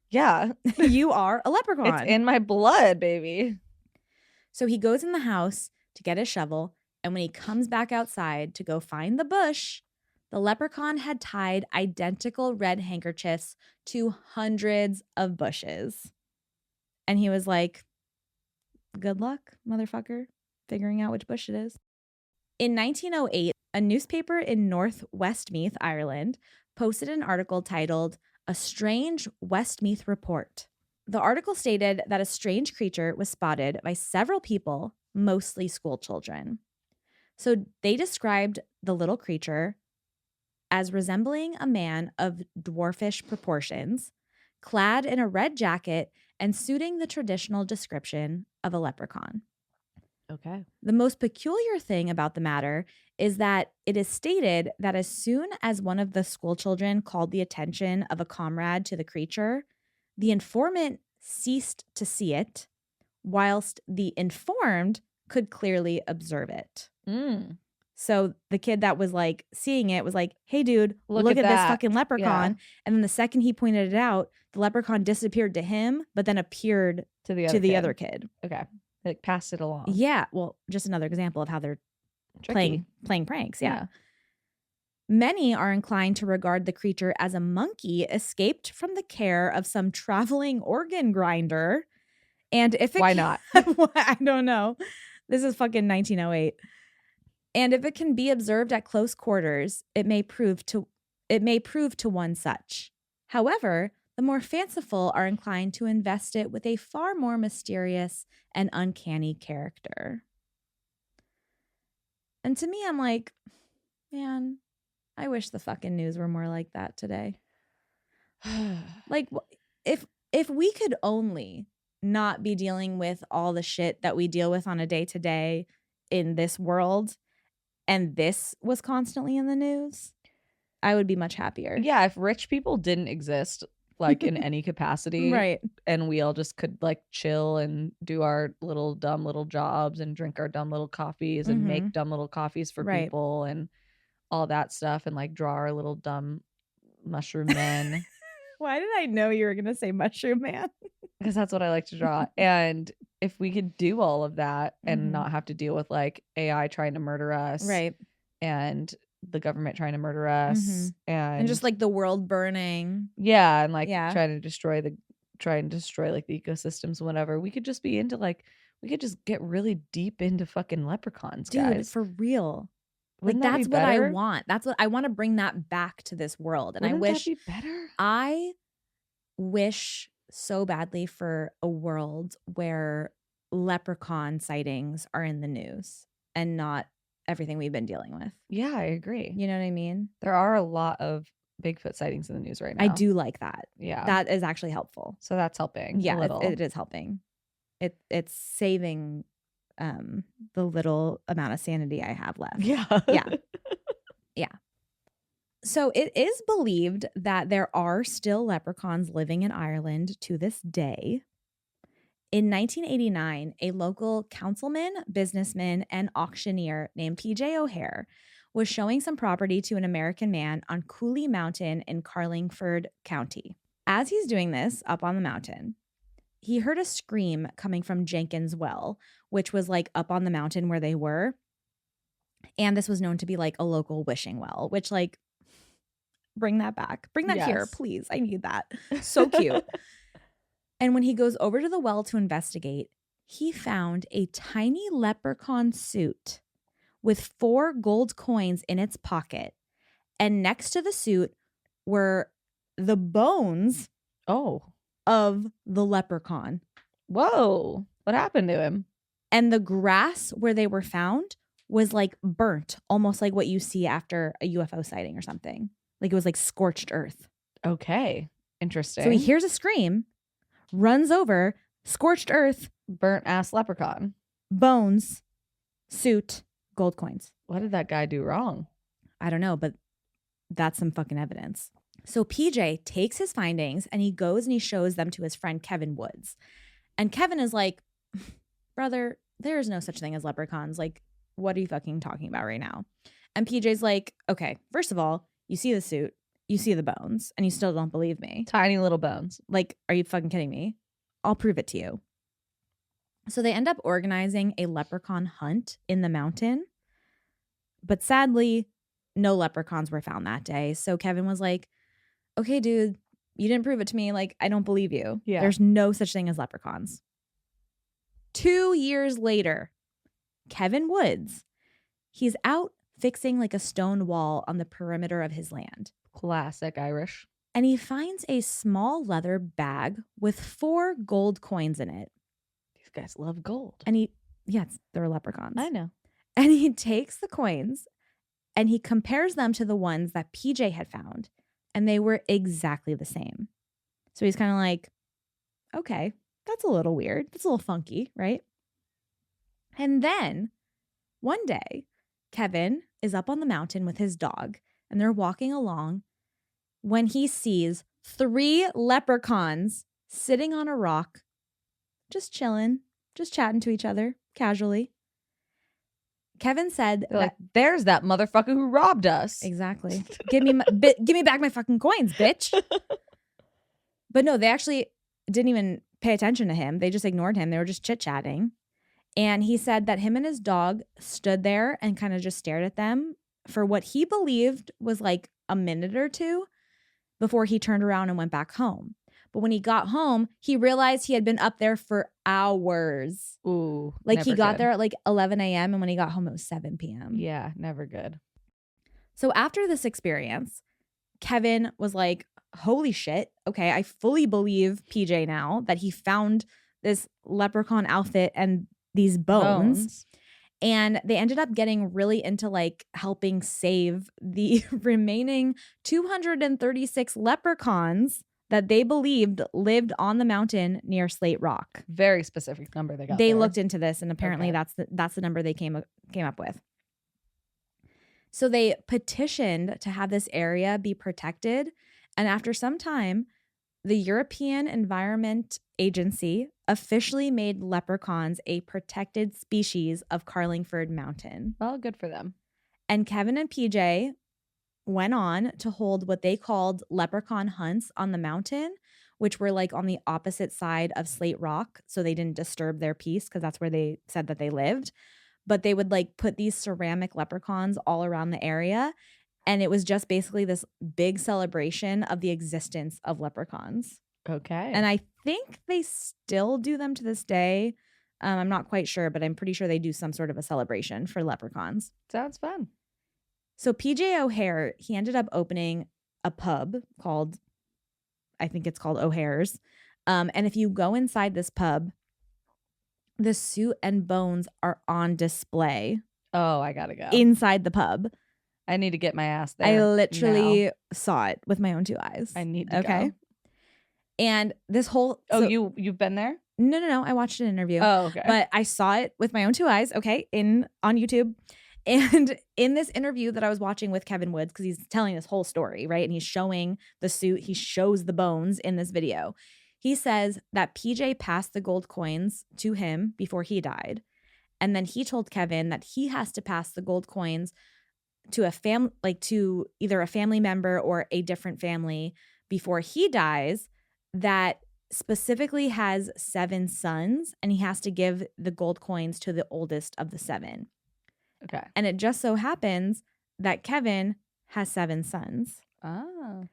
Yeah. You are a leprechaun. It's in my blood, baby. So he goes in the house to get his shovel, and when he comes back outside to go find the bush, the leprechaun had tied identical red handkerchiefs to hundreds of bushes. And he was like, good luck, motherfucker, figuring out which bush it is. In 1908, a newspaper in North Westmeath, Ireland, posted an article titled, "A Strange Westmeath Report." The article stated that a strange creature was spotted by several people, mostly school children. So they described the little creature as resembling a man of dwarfish proportions, clad in a red jacket and suiting the traditional description of a leprechaun. Okay. The most peculiar thing about the matter is that it is stated that as soon as one of the school children called the attention of a comrade to the creature, the informant ceased to see it, whilst the informed could clearly observe it. So the kid that was like seeing it was like, hey, dude, look at this fucking leprechaun. Yeah. And then the second he pointed it out, the leprechaun disappeared to him, but then appeared to the other kid. Okay. Like passed it along. Yeah. Well, just another example of how they're playing pranks. Yeah. Many are inclined to regard the creature as a monkey escaped from the care of some traveling organ grinder. And if it Why not? I don't know. This is fucking 1908. And if it can be observed at close quarters, it may prove to one such. However, the more fanciful are inclined to invest it with a far more mysterious and uncanny character. And to me, I'm like, man, I wish the fucking news were more like that today. Like, if we could only not be dealing with all the shit that we deal with on a day-to-day in this world, and this was constantly in the news, I would be much happier. Yeah, if rich people didn't exist, like in any capacity, right, and we all just could like chill and do our little dumb little jobs and drink our dumb little coffees and make dumb little coffees for people and all that stuff, and like draw our little dumb mushroom men. Why did I know you were gonna say mushroom man? Because that's what I like to draw. And if we could do all of that and not have to deal with like AI trying to murder us, right, and the government trying to murder us, and just like the world burning, and like trying to try and destroy like the ecosystems, whatever. We could just be into like we could just get really deep into fucking leprechauns, Dude, guys. for real. Wouldn't Like that be that's what I better? want. That's what I want to bring that back to this world. And Wouldn't that be better? I wish so badly for a world where leprechaun sightings are in the news and not everything we've been dealing with. Yeah, I agree. You know what I mean? There are a lot of Bigfoot sightings in the news right now. I do like that. Yeah. That is actually helpful. So that's helping. Yeah, a little. it is helping. It's saving the little amount of sanity I have left. Yeah. Yeah. Yeah. So it is believed that there are still leprechauns living in Ireland to this day. In 1989, a local councilman, businessman, and auctioneer named PJ O'Hare was showing some property to an American man on Cooley Mountain in Carlingford County. As he's doing this up on the mountain, he heard a scream coming from Jenkins Well, which was like up on the mountain where they were. And this was known to be like a local wishing well, which like, bring that back. Bring that here, Yes. please. I need that. So cute. And when he goes over to the well to investigate, he found a tiny leprechaun suit with 4 gold coins in its pocket. And next to the suit were the bones Oh. of the leprechaun. Whoa. What happened to him? And the grass where they were found was like burnt, almost like what you see after a UFO sighting or something. Like it was like scorched earth. Okay. Interesting. So he hears a scream, runs over, scorched earth, burnt ass leprechaun. bones, suit, gold coins. What did that guy do wrong? I don't know, but that's some fucking evidence. So PJ takes his findings and he goes and he shows them to his friend Kevin Woods. And Kevin is like, brother, there is no such thing as leprechauns. Like, what are you fucking talking about right now? And PJ's like, okay, first of all, you see the suit, you see the bones, and you still don't believe me. Tiny little bones. Like, are you fucking kidding me? I'll prove it to you. So they end up organizing a leprechaun hunt in the mountain. But sadly, no leprechauns were found that day. So Kevin was like, okay, dude, you didn't prove it to me. Like, I don't believe you. Yeah. There's no such thing as leprechauns. 2 years later, Kevin Woods, he's out fixing like a stone wall on the perimeter of his land. Classic Irish. And he finds a small leather bag with 4 gold coins in it. These guys love gold. And they're leprechauns. I know. And he takes the coins and he compares them to the ones that PJ had found. And they were exactly the same. So he's kind of like, okay, that's a little weird. That's a little funky, right? And then one day, Kevin is up on the mountain with his dog and they're walking along when he sees 3 leprechauns sitting on a rock, just chilling, just chatting to each other casually. Kevin said, like, there's that motherfucker who robbed us. Exactly. Give me back my fucking coins, bitch. But no, they actually didn't even pay attention to him. They just ignored him. They were just chit-chatting. And he said that him and his dog stood there and kind of just stared at them for what he believed was like a minute or two before he turned around and went back home. But when he got home, he realized he had been up there for hours. Ooh. Like he got there at like 11 a.m. and when he got home, it was 7 p.m. Yeah, never good. So after this experience, Kevin was like, holy shit. Okay, I fully believe PJ now that he found this leprechaun outfit and these bones. And they ended up getting really into like helping save the remaining 236 leprechauns that they believed lived on the mountain near Slate Rock. Very specific number they got. They there. looked into this and apparently that's the number they came up with. So they petitioned to have this area be protected. And after some time, the European Environment Agency officially made leprechauns a protected species of Carlingford Mountain. Well, good for them. And Kevin and PJ went on to hold what they called leprechaun hunts on the mountain, which were like on the opposite side of Slate Rock. So they didn't disturb their peace because that's where they said that they lived. But they would like put these ceramic leprechauns all around the area. And it was just basically this big celebration of the existence of leprechauns. Okay. And I think they still do them to this day. I'm not quite sure, but I'm pretty sure they do some sort of a celebration for leprechauns. Sounds fun. So PJ O'Hare, he ended up opening a pub called, I think it's called O'Hare's. And if you go inside this pub, the suit and bones are on display. Oh, I gotta go. Inside the pub. I need to get my ass there. I literally now. saw it with my own 2 eyes. I need to go. And this whole... Oh, you've been there? No. I watched an interview. Oh, okay. But I saw it with my own 2 eyes, on YouTube. And in this interview that I was watching with Kevin Woods, because he's telling this whole story, right? And he's showing the suit. He shows the bones in this video. He says that PJ passed the gold coins to him before he died. And then he told Kevin that he has to pass the gold coins to to either a family member or a different family before he dies that specifically has 7 sons, and he has to give the gold coins to the oldest of the 7. Okay. And it just so happens that Kevin has 7 sons. Oh.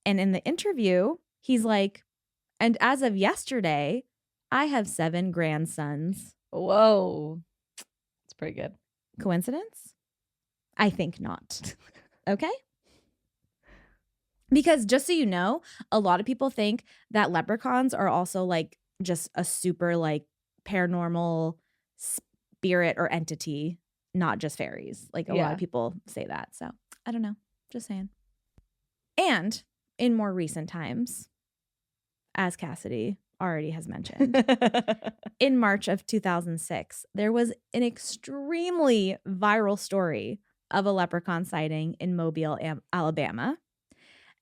And in the interview, he's like, and as of yesterday, I have 7 grandsons. Whoa. It's pretty good. Coincidence? I think not. Okay? Because just so you know, a lot of people think that leprechauns are also like just a super like paranormal spirit or entity, not just fairies. Like a lot of people say that. So I don't know. Just saying. And in more recent times, as Cassidy already has mentioned, in March of 2006, there was an extremely viral story of a leprechaun sighting in Mobile, Alabama.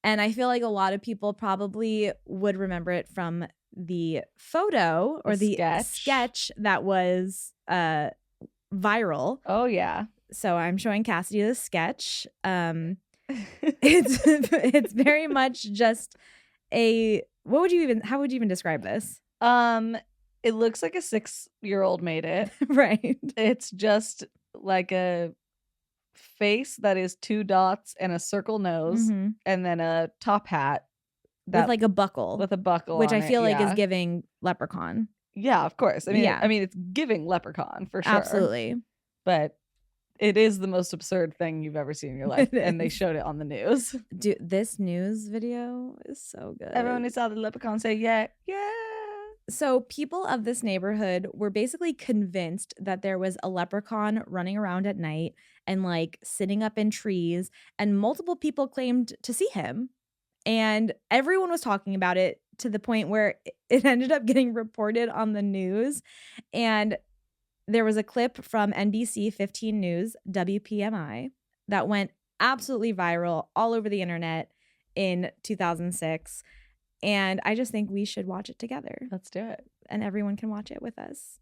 And I feel like a lot of people probably would remember it from the photo or the sketch that was viral. Oh, yeah. So I'm showing Cassidy the sketch. It's very much just how would you even describe this? It looks like a 6-year-old made it. Right. It's just like a face that is 2 dots and a circle nose, and then a top hat with like a buckle. With a buckle, which on I feel it, like is giving leprechaun. Yeah, of course. I mean, it's giving leprechaun for sure. Absolutely. But it is the most absurd thing you've ever seen in your life, and they showed it on the news. Dude, this news video is so good. Everyone who saw the leprechaun say, yeah. So people of this neighborhood were basically convinced that there was a leprechaun running around at night and like sitting up in trees, and multiple people claimed to see him. And everyone was talking about it to the point where it ended up getting reported on the news. And there was a clip from NBC 15 News, WPMI, that went absolutely viral all over the internet in 2006. And I just think we should watch it together. Let's do it. And everyone can watch it with us.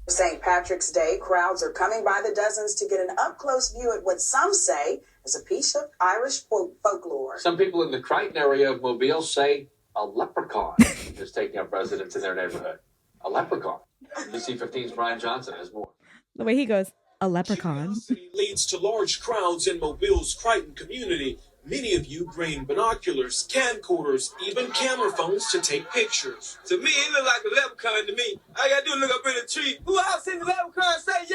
St. Patrick's Day, crowds are coming by the dozens to get an up-close view at what some say is a piece of Irish folklore. Some people in the Crichton area of Mobile say a leprechaun is taking up residence in their neighborhood. A leprechaun. NBC 15's Brian Johnson has more. The way he goes, a leprechaun. Curiosity leads to large crowds in Mobile's Crichton community. Many of you bring binoculars, camcorders, even camera phones to take pictures. To me, it look like a leprechaun to me. All I gotta do is look up in the tree. Who else seen the leprechaun say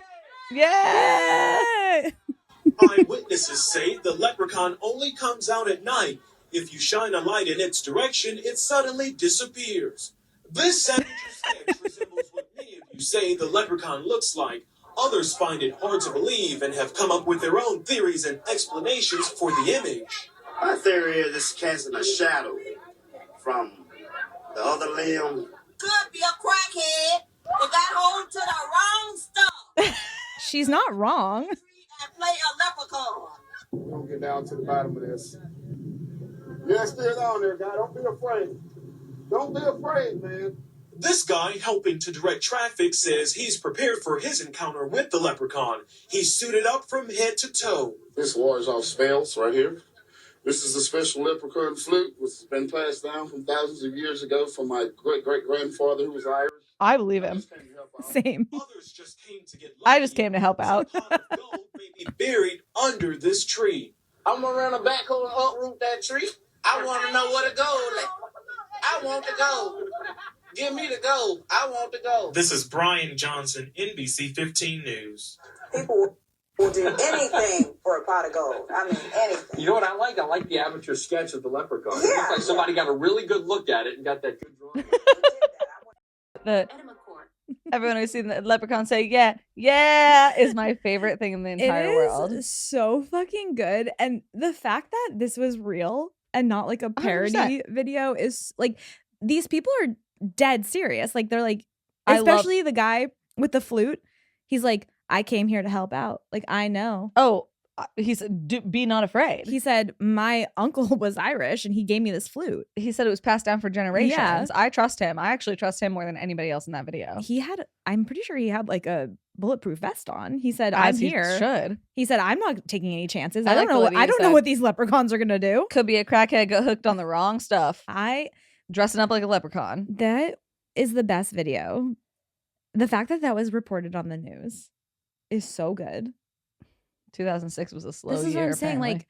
yeah? Eyewitnesses say the leprechaun only comes out at night. If you shine a light in its direction, it suddenly disappears. This scavenger sketch resembles what many of you say the leprechaun looks like. Others find it hard to believe and have come up with their own theories and explanations for the image. My theory is it's casting a shadow from the other limb. Could be a crackhead that got hold to the wrong stuff. She's not wrong. And play a leprechaun. We're going to get down to the bottom of this. Yeah, it's still on there, guy. Don't be afraid. Don't be afraid, man. This guy helping to direct traffic says he's prepared for his encounter with the leprechaun. He's suited up from head to toe. This wars off spells right here. This is a special leprechaun flute, which has been passed down from thousands of years ago from my great-great-grandfather who was Irish. I believe him. Same. Others just came to get lucky. I just came to help out. A pot of gold may be buried under this tree. I'm going to run a backhoe and uproot that tree. I want to know what it goes like. want the gold. Give me the gold. I want the gold. This is Brian Johnson, NBC 15 News. People will do anything for a pot of gold. I mean, anything. You know what I like? I like the amateur sketch of the leprechaun. It Yeah, looks like somebody got a really good look at it and got that good drawing. The everyone who's seen the leprechaun say yeah is my favorite thing in the entire world. It is so fucking good. And the fact that this was real and not like a parody 100%. video is like, these people are dead serious. Like, they're like, I love- especially the guy with the flute. He's like, I came here to help out. Like, I know. Oh, he said, be not afraid. He said, my uncle was Irish and he gave me this flute. He said it was passed down for generations. Yeah. I trust him. I actually trust him more than anybody else in that video. I'm pretty sure he had like a bulletproof vest on. He said, As I'm he here. should. He said, I'm not taking any chances. I I don't like the know. way that I you don't know said- what these leprechauns are gonna do. Could be a crackhead got hooked on the wrong stuff. Dressing up like a leprechaun. That is the best video. The fact that was reported on the news is so good. 2006 was a slow year. This is what I'm saying. apparently. Like,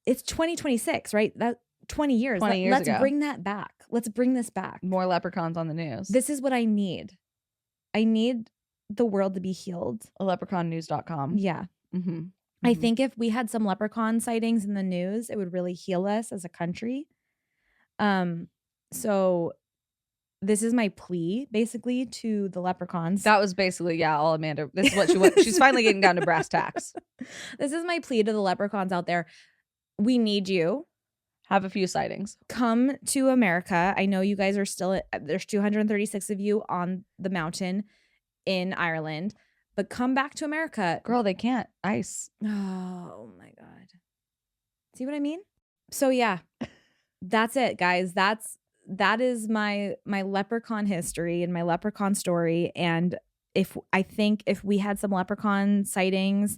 it's 2026, right? That 20 years. 20 years Let's ago. bring that back. Let's bring this back. More leprechauns on the news. This is what I need. I need the world to be healed. leprechaunnews.com. Yeah. Mm-hmm. I think if we had some leprechaun sightings in the news, it would really heal us as a country. So this is my plea basically to the leprechauns. That was basically, all Amanda. This is what she wants. She's finally getting down to brass tacks. This is my plea to the leprechauns out there. We need you. Have a few sightings. Come to America. I know you guys are still, there's 236 of you on the mountain in Ireland, but come back to America. Girl, they can't. Ice. Oh my God. See what I mean? So yeah, that's it, guys. That is my leprechaun history and my leprechaun story. And if we had some leprechaun sightings,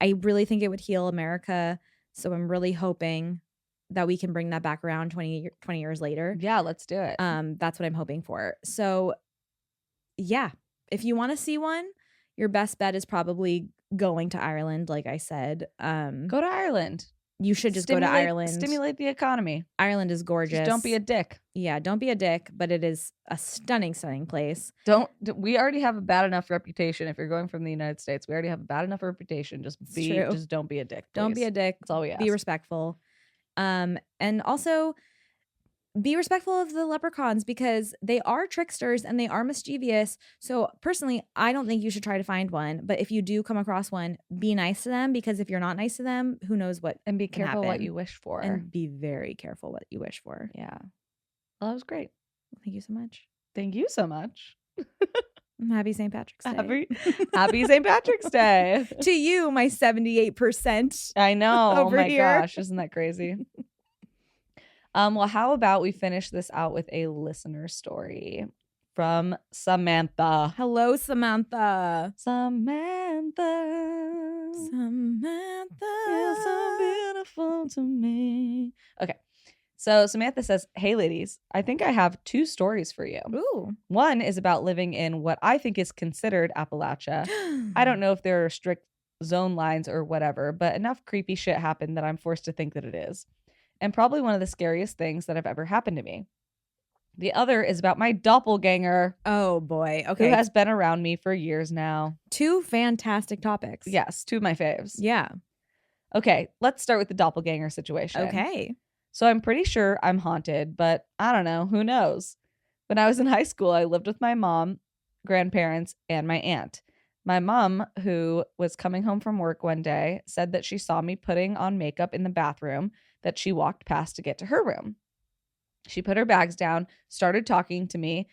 I really think it would heal America. So I'm really hoping that we can bring that back around 20 years later. Yeah, let's do it. That's what I'm hoping for. So yeah, if you want to see one, your best bet is probably going to Ireland, like I said. Go to Ireland. You should just go to Ireland. Stimulate the economy. Ireland is gorgeous. Just don't be a dick. Yeah, don't be a dick, but it is a stunning place. We already have a bad enough reputation. If you're going from the United States, we already have a bad enough reputation. Just don't be a dick. Don't be a dick. That's all we ask. Be respectful. And also be respectful of the leprechauns because they are tricksters and they are mischievous. So personally, I don't think you should try to find one. But if you do come across one, be nice to them because if you're not nice to them, who knows what And be can careful what happen. you wish for. And be very careful what you wish for. Yeah. Well, that was great. Thank you so much. Thank you so much. Happy St. Patrick's Day. Happy St. Patrick's Day. To you, my 78%. I know. Oh over my here. gosh. Isn't that crazy? Well, how about we finish this out with a listener story from Samantha. Hello, Samantha. Samantha. You're so beautiful to me. Okay. So Samantha says, hey, ladies, I think I have 2 stories for you. Ooh. One is about living in what I think is considered Appalachia. I don't know if there are strict zone lines or whatever, but enough creepy shit happened that I'm forced to think that it is. And probably one of the scariest things that have ever happened to me. The other is about my doppelganger. Oh, boy. Okay. Who has been around me for years now. 2 fantastic topics. Yes, 2 of my faves. Yeah. Okay, let's start with the doppelganger situation. Okay. So I'm pretty sure I'm haunted, but I don't know. Who knows? When I was in high school, I lived with my mom, grandparents, and my aunt. My mom, who was coming home from work one day, said that she saw me putting on makeup in the bathroom that she walked past to get to her room. She put her bags down, started talking to me,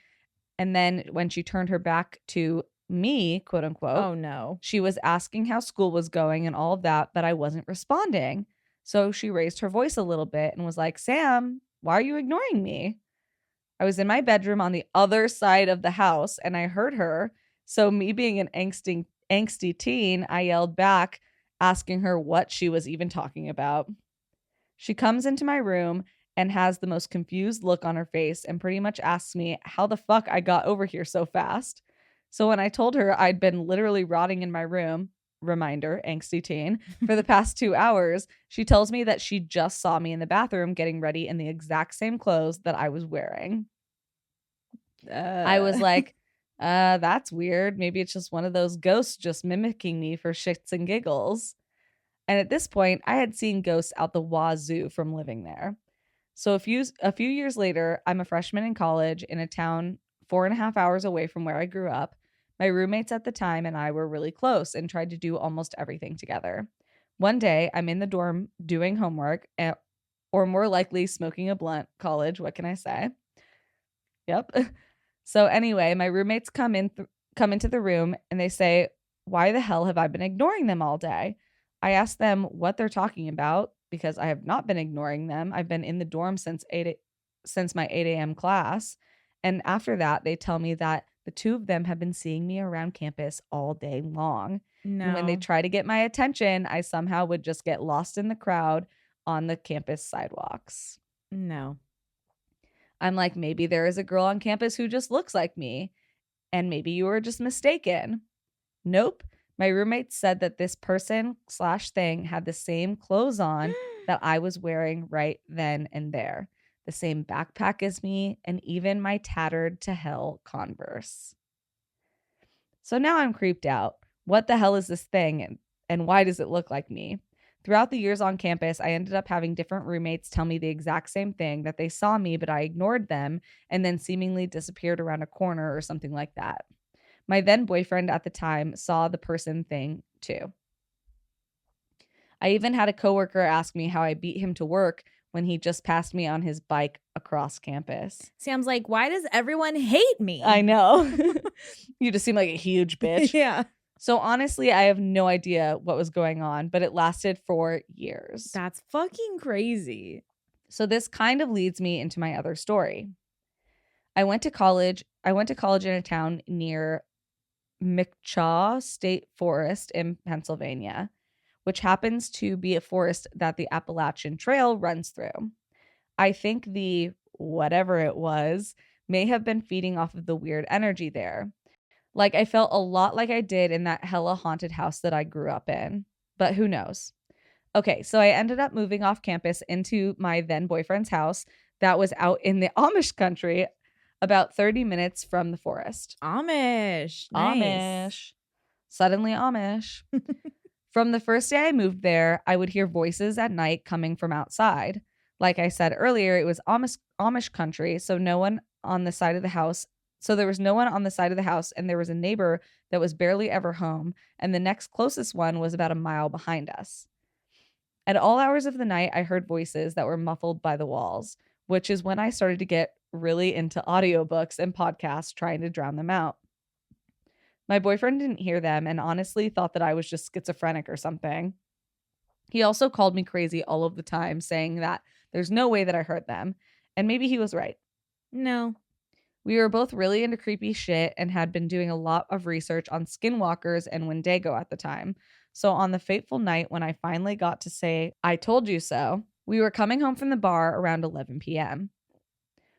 and then when she turned her back to me, quote unquote, Oh, no. she was asking how school was going and all of that, but I wasn't responding. So she raised her voice a little bit and was like, Sam, why are you ignoring me? I was in my bedroom on the other side of the house and I heard her. So me being an angsty teen, I yelled back, asking her what she was even talking about. She comes into my room and has the most confused look on her face and pretty much asks me how the fuck I got over here so fast. So when I told her I'd been literally rotting in my room, reminder, angsty teen, for the past 2 hours, she tells me that she just saw me in the bathroom getting ready in the exact same clothes that I was wearing. I was like, that's weird. Maybe it's just one of those ghosts just mimicking me for shits and giggles. And at this point, I had seen ghosts out the wazoo from living there. So a few years later, I'm a freshman in college in a town 4.5 hours away from where I grew up. My roommates at the time and I were really close and tried to do almost everything together. One day, I'm in the dorm doing homework, or more likely smoking a blunt. College, what can I say? Yep. So anyway, my roommates come into the room and they say, "Why the hell have I been ignoring them all day?" I ask them what they're talking about because I have not been ignoring them. I've been in the dorm since my 8 a.m. class. And after that, they tell me that the two of them have been seeing me around campus all day long. No. And when they try to get my attention, I somehow would just get lost in the crowd on the campus sidewalks. No. I'm like, maybe there is a girl on campus who just looks like me, and maybe you were just mistaken. Nope. My roommate said that this person/thing had the same clothes on that I was wearing right then and there. The same backpack as me, and even my tattered to hell Converse. So now I'm creeped out. What the hell is this thing, and why does it look like me? Throughout the years on campus, I ended up having different roommates tell me the exact same thing, that they saw me, but I ignored them and then seemingly disappeared around a corner or something like that. My then boyfriend at the time saw the person thing too. I even had a coworker ask me how I beat him to work when he just passed me on his bike across campus. Sam's like, why does everyone hate me? I know. You just seem like a huge bitch. Yeah. So honestly, I have no idea what was going on, but it lasted for years. That's fucking crazy. So this kind of leads me into my other story. I went to college in a town near Mythology State Forest in Pennsylvania, which happens to be a forest that the Appalachian Trail runs through. I think the whatever it was may have been feeding off of the weird energy there. Like, I felt a lot like I did in that hella haunted house that I grew up in. But who knows? Okay, so I ended up moving off campus into my then boyfriend's house that was out in the Amish country, about 30 minutes from the forest. Amish. Nice. Amish. Suddenly Amish. From the first day I moved there, I would hear voices at night coming from outside. Like I said earlier, it was Amish country, so no one on the side of the house. So there was no one on the side of the house, and there was a neighbor that was barely ever home, and the next closest one was about a mile behind us. At all hours of the night, I heard voices that were muffled by the walls, which is when I started to get really into audiobooks and podcasts trying to drown them out. My boyfriend didn't hear them and honestly thought that I was just schizophrenic or something. He also called me crazy all of the time, saying that there's no way that I heard them, and maybe he was right. No. We were both really into creepy shit and had been doing a lot of research on skinwalkers and Wendigo at the time. So on the fateful night when I finally got to say, "I told you so," we were coming home from the bar around 11 p.m.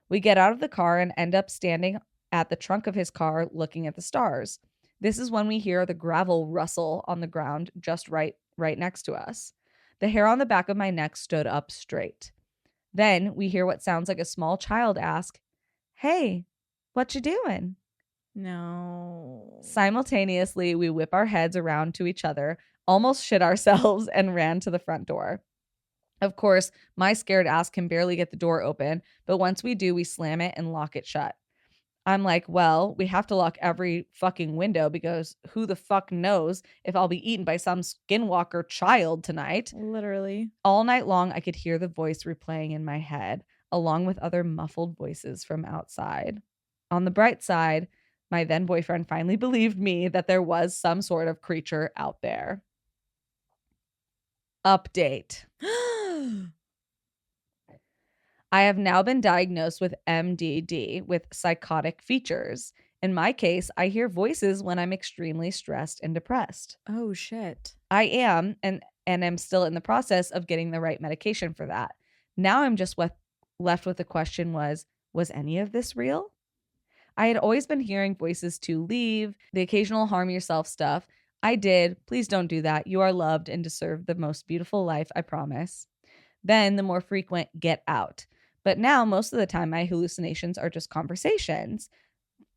We get out of the car and end up standing at the trunk of his car looking at the stars. This is when we hear the gravel rustle on the ground just right next to us. The hair on the back of my neck stood up straight. Then we hear what sounds like a small child ask, "Hey, what you doing?" No. Simultaneously, we whip our heads around to each other, almost shit ourselves, and ran to the front door. Of course, my scared ass can barely get the door open, but once we do, we slam it and lock it shut. I'm like, well, we have to lock every fucking window because who the fuck knows if I'll be eaten by some skinwalker child tonight. Literally. All night long, I could hear the voice replaying in my head, along with other muffled voices from outside. On the bright side, my then boyfriend finally believed me that there was some sort of creature out there. Update. I have now been diagnosed with MDD, with psychotic features. In my case, I hear voices when I'm extremely stressed and depressed. Oh, shit. I am, and am still in the process of getting the right medication for that. Now I'm just left with the question was any of this real? I had always been hearing voices to leave, the occasional harm yourself stuff. I did. Please don't do that. You are loved and deserve the most beautiful life, I promise. Then the more frequent get out. But now most of the time my hallucinations are just conversations.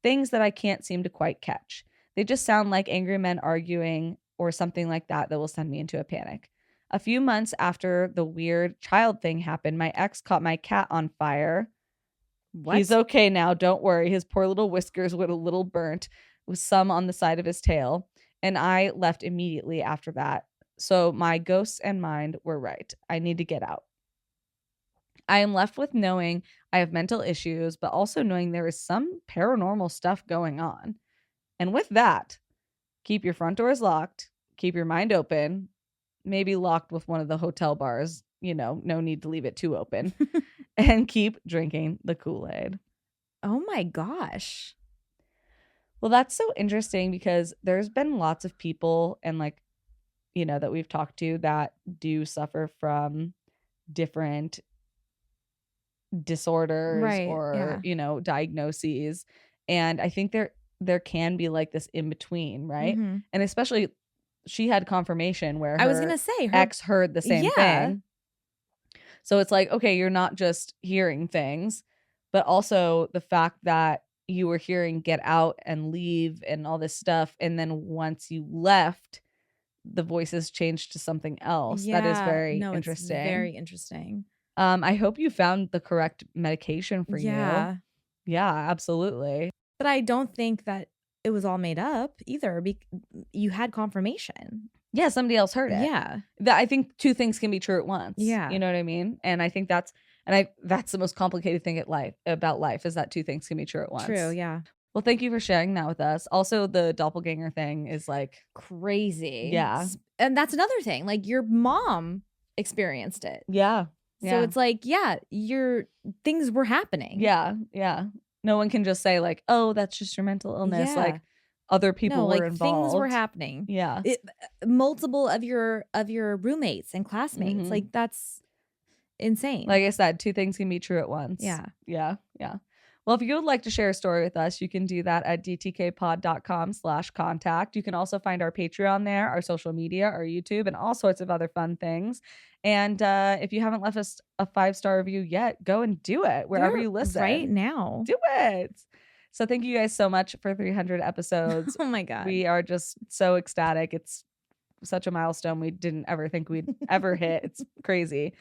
things that I can't seem to quite catch. They just sound like angry men arguing or something like that will send me into a panic. A few months after the weird child thing happened, my ex caught my cat on fire. What? He's okay now. Don't worry. His poor little whiskers were a little burnt with some on the side of his tail. And I left immediately after that. So my ghosts and mind were right. I need to get out. I am left with knowing I have mental issues, but also knowing there is some paranormal stuff going on. And with that, keep your front doors locked. Keep your mind open. Maybe locked with one of the hotel bars. You know, no need to leave it too open. And keep drinking the Kool-Aid. Oh my gosh. Well, that's so interesting because there's been lots of people and like, you know, that we've talked to that do suffer from different disorders Right, or, yeah. you know, diagnoses. And I think there can be like this in between, right? Mhm. And especially she had confirmation where I was her gonna say her ex heard the same Yeah. thing. So it's like, okay, you're not just hearing things, but also the fact that you were hearing get out and leave and all this stuff. And then once you left, the voices changed to something else. That is Yeah. very No, interesting. It's very interesting. I hope you found the correct medication for Yeah. you. Yeah, absolutely. But I don't think that it was all made up either. You had confirmation. Yeah, somebody else heard it. Yeah. I think two things can be true at once. Yeah. You know what I mean? And I think that's the most complicated thing about life is that two things can be true at once. True, yeah. Well, thank you for sharing that with us. Also, the doppelganger thing is like Crazy. Yeah. And that's another thing. Like your mom experienced it. Yeah. So it's like, yeah, things were happening. Yeah. Yeah. No one can just say like, oh, that's just your mental illness. Yeah. Like other people were involved. Things were happening. Yeah. Multiple of your roommates and classmates. Mhm. Like that's insane. Like I said, two things can be true at once. Yeah. Yeah. Yeah. Well, if you would like to share a story with us, you can do that at dtkpod.com/contact. You can also find our Patreon there, our social media, our YouTube, and all sorts of other fun things. And if you haven't left us a 5-star review yet, go and do it wherever you listen. Right now. Do it. So thank you guys so much for 300 episodes. Oh my God. We are just so ecstatic. It's such a milestone we didn't ever think we'd ever hit. It's crazy.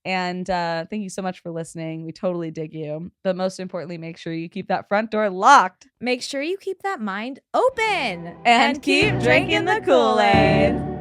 And thank you so much for listening. We totally dig you. But most importantly, make sure you keep that front door locked. Make sure you keep that mind open. And keep drinking the Kool-Aid.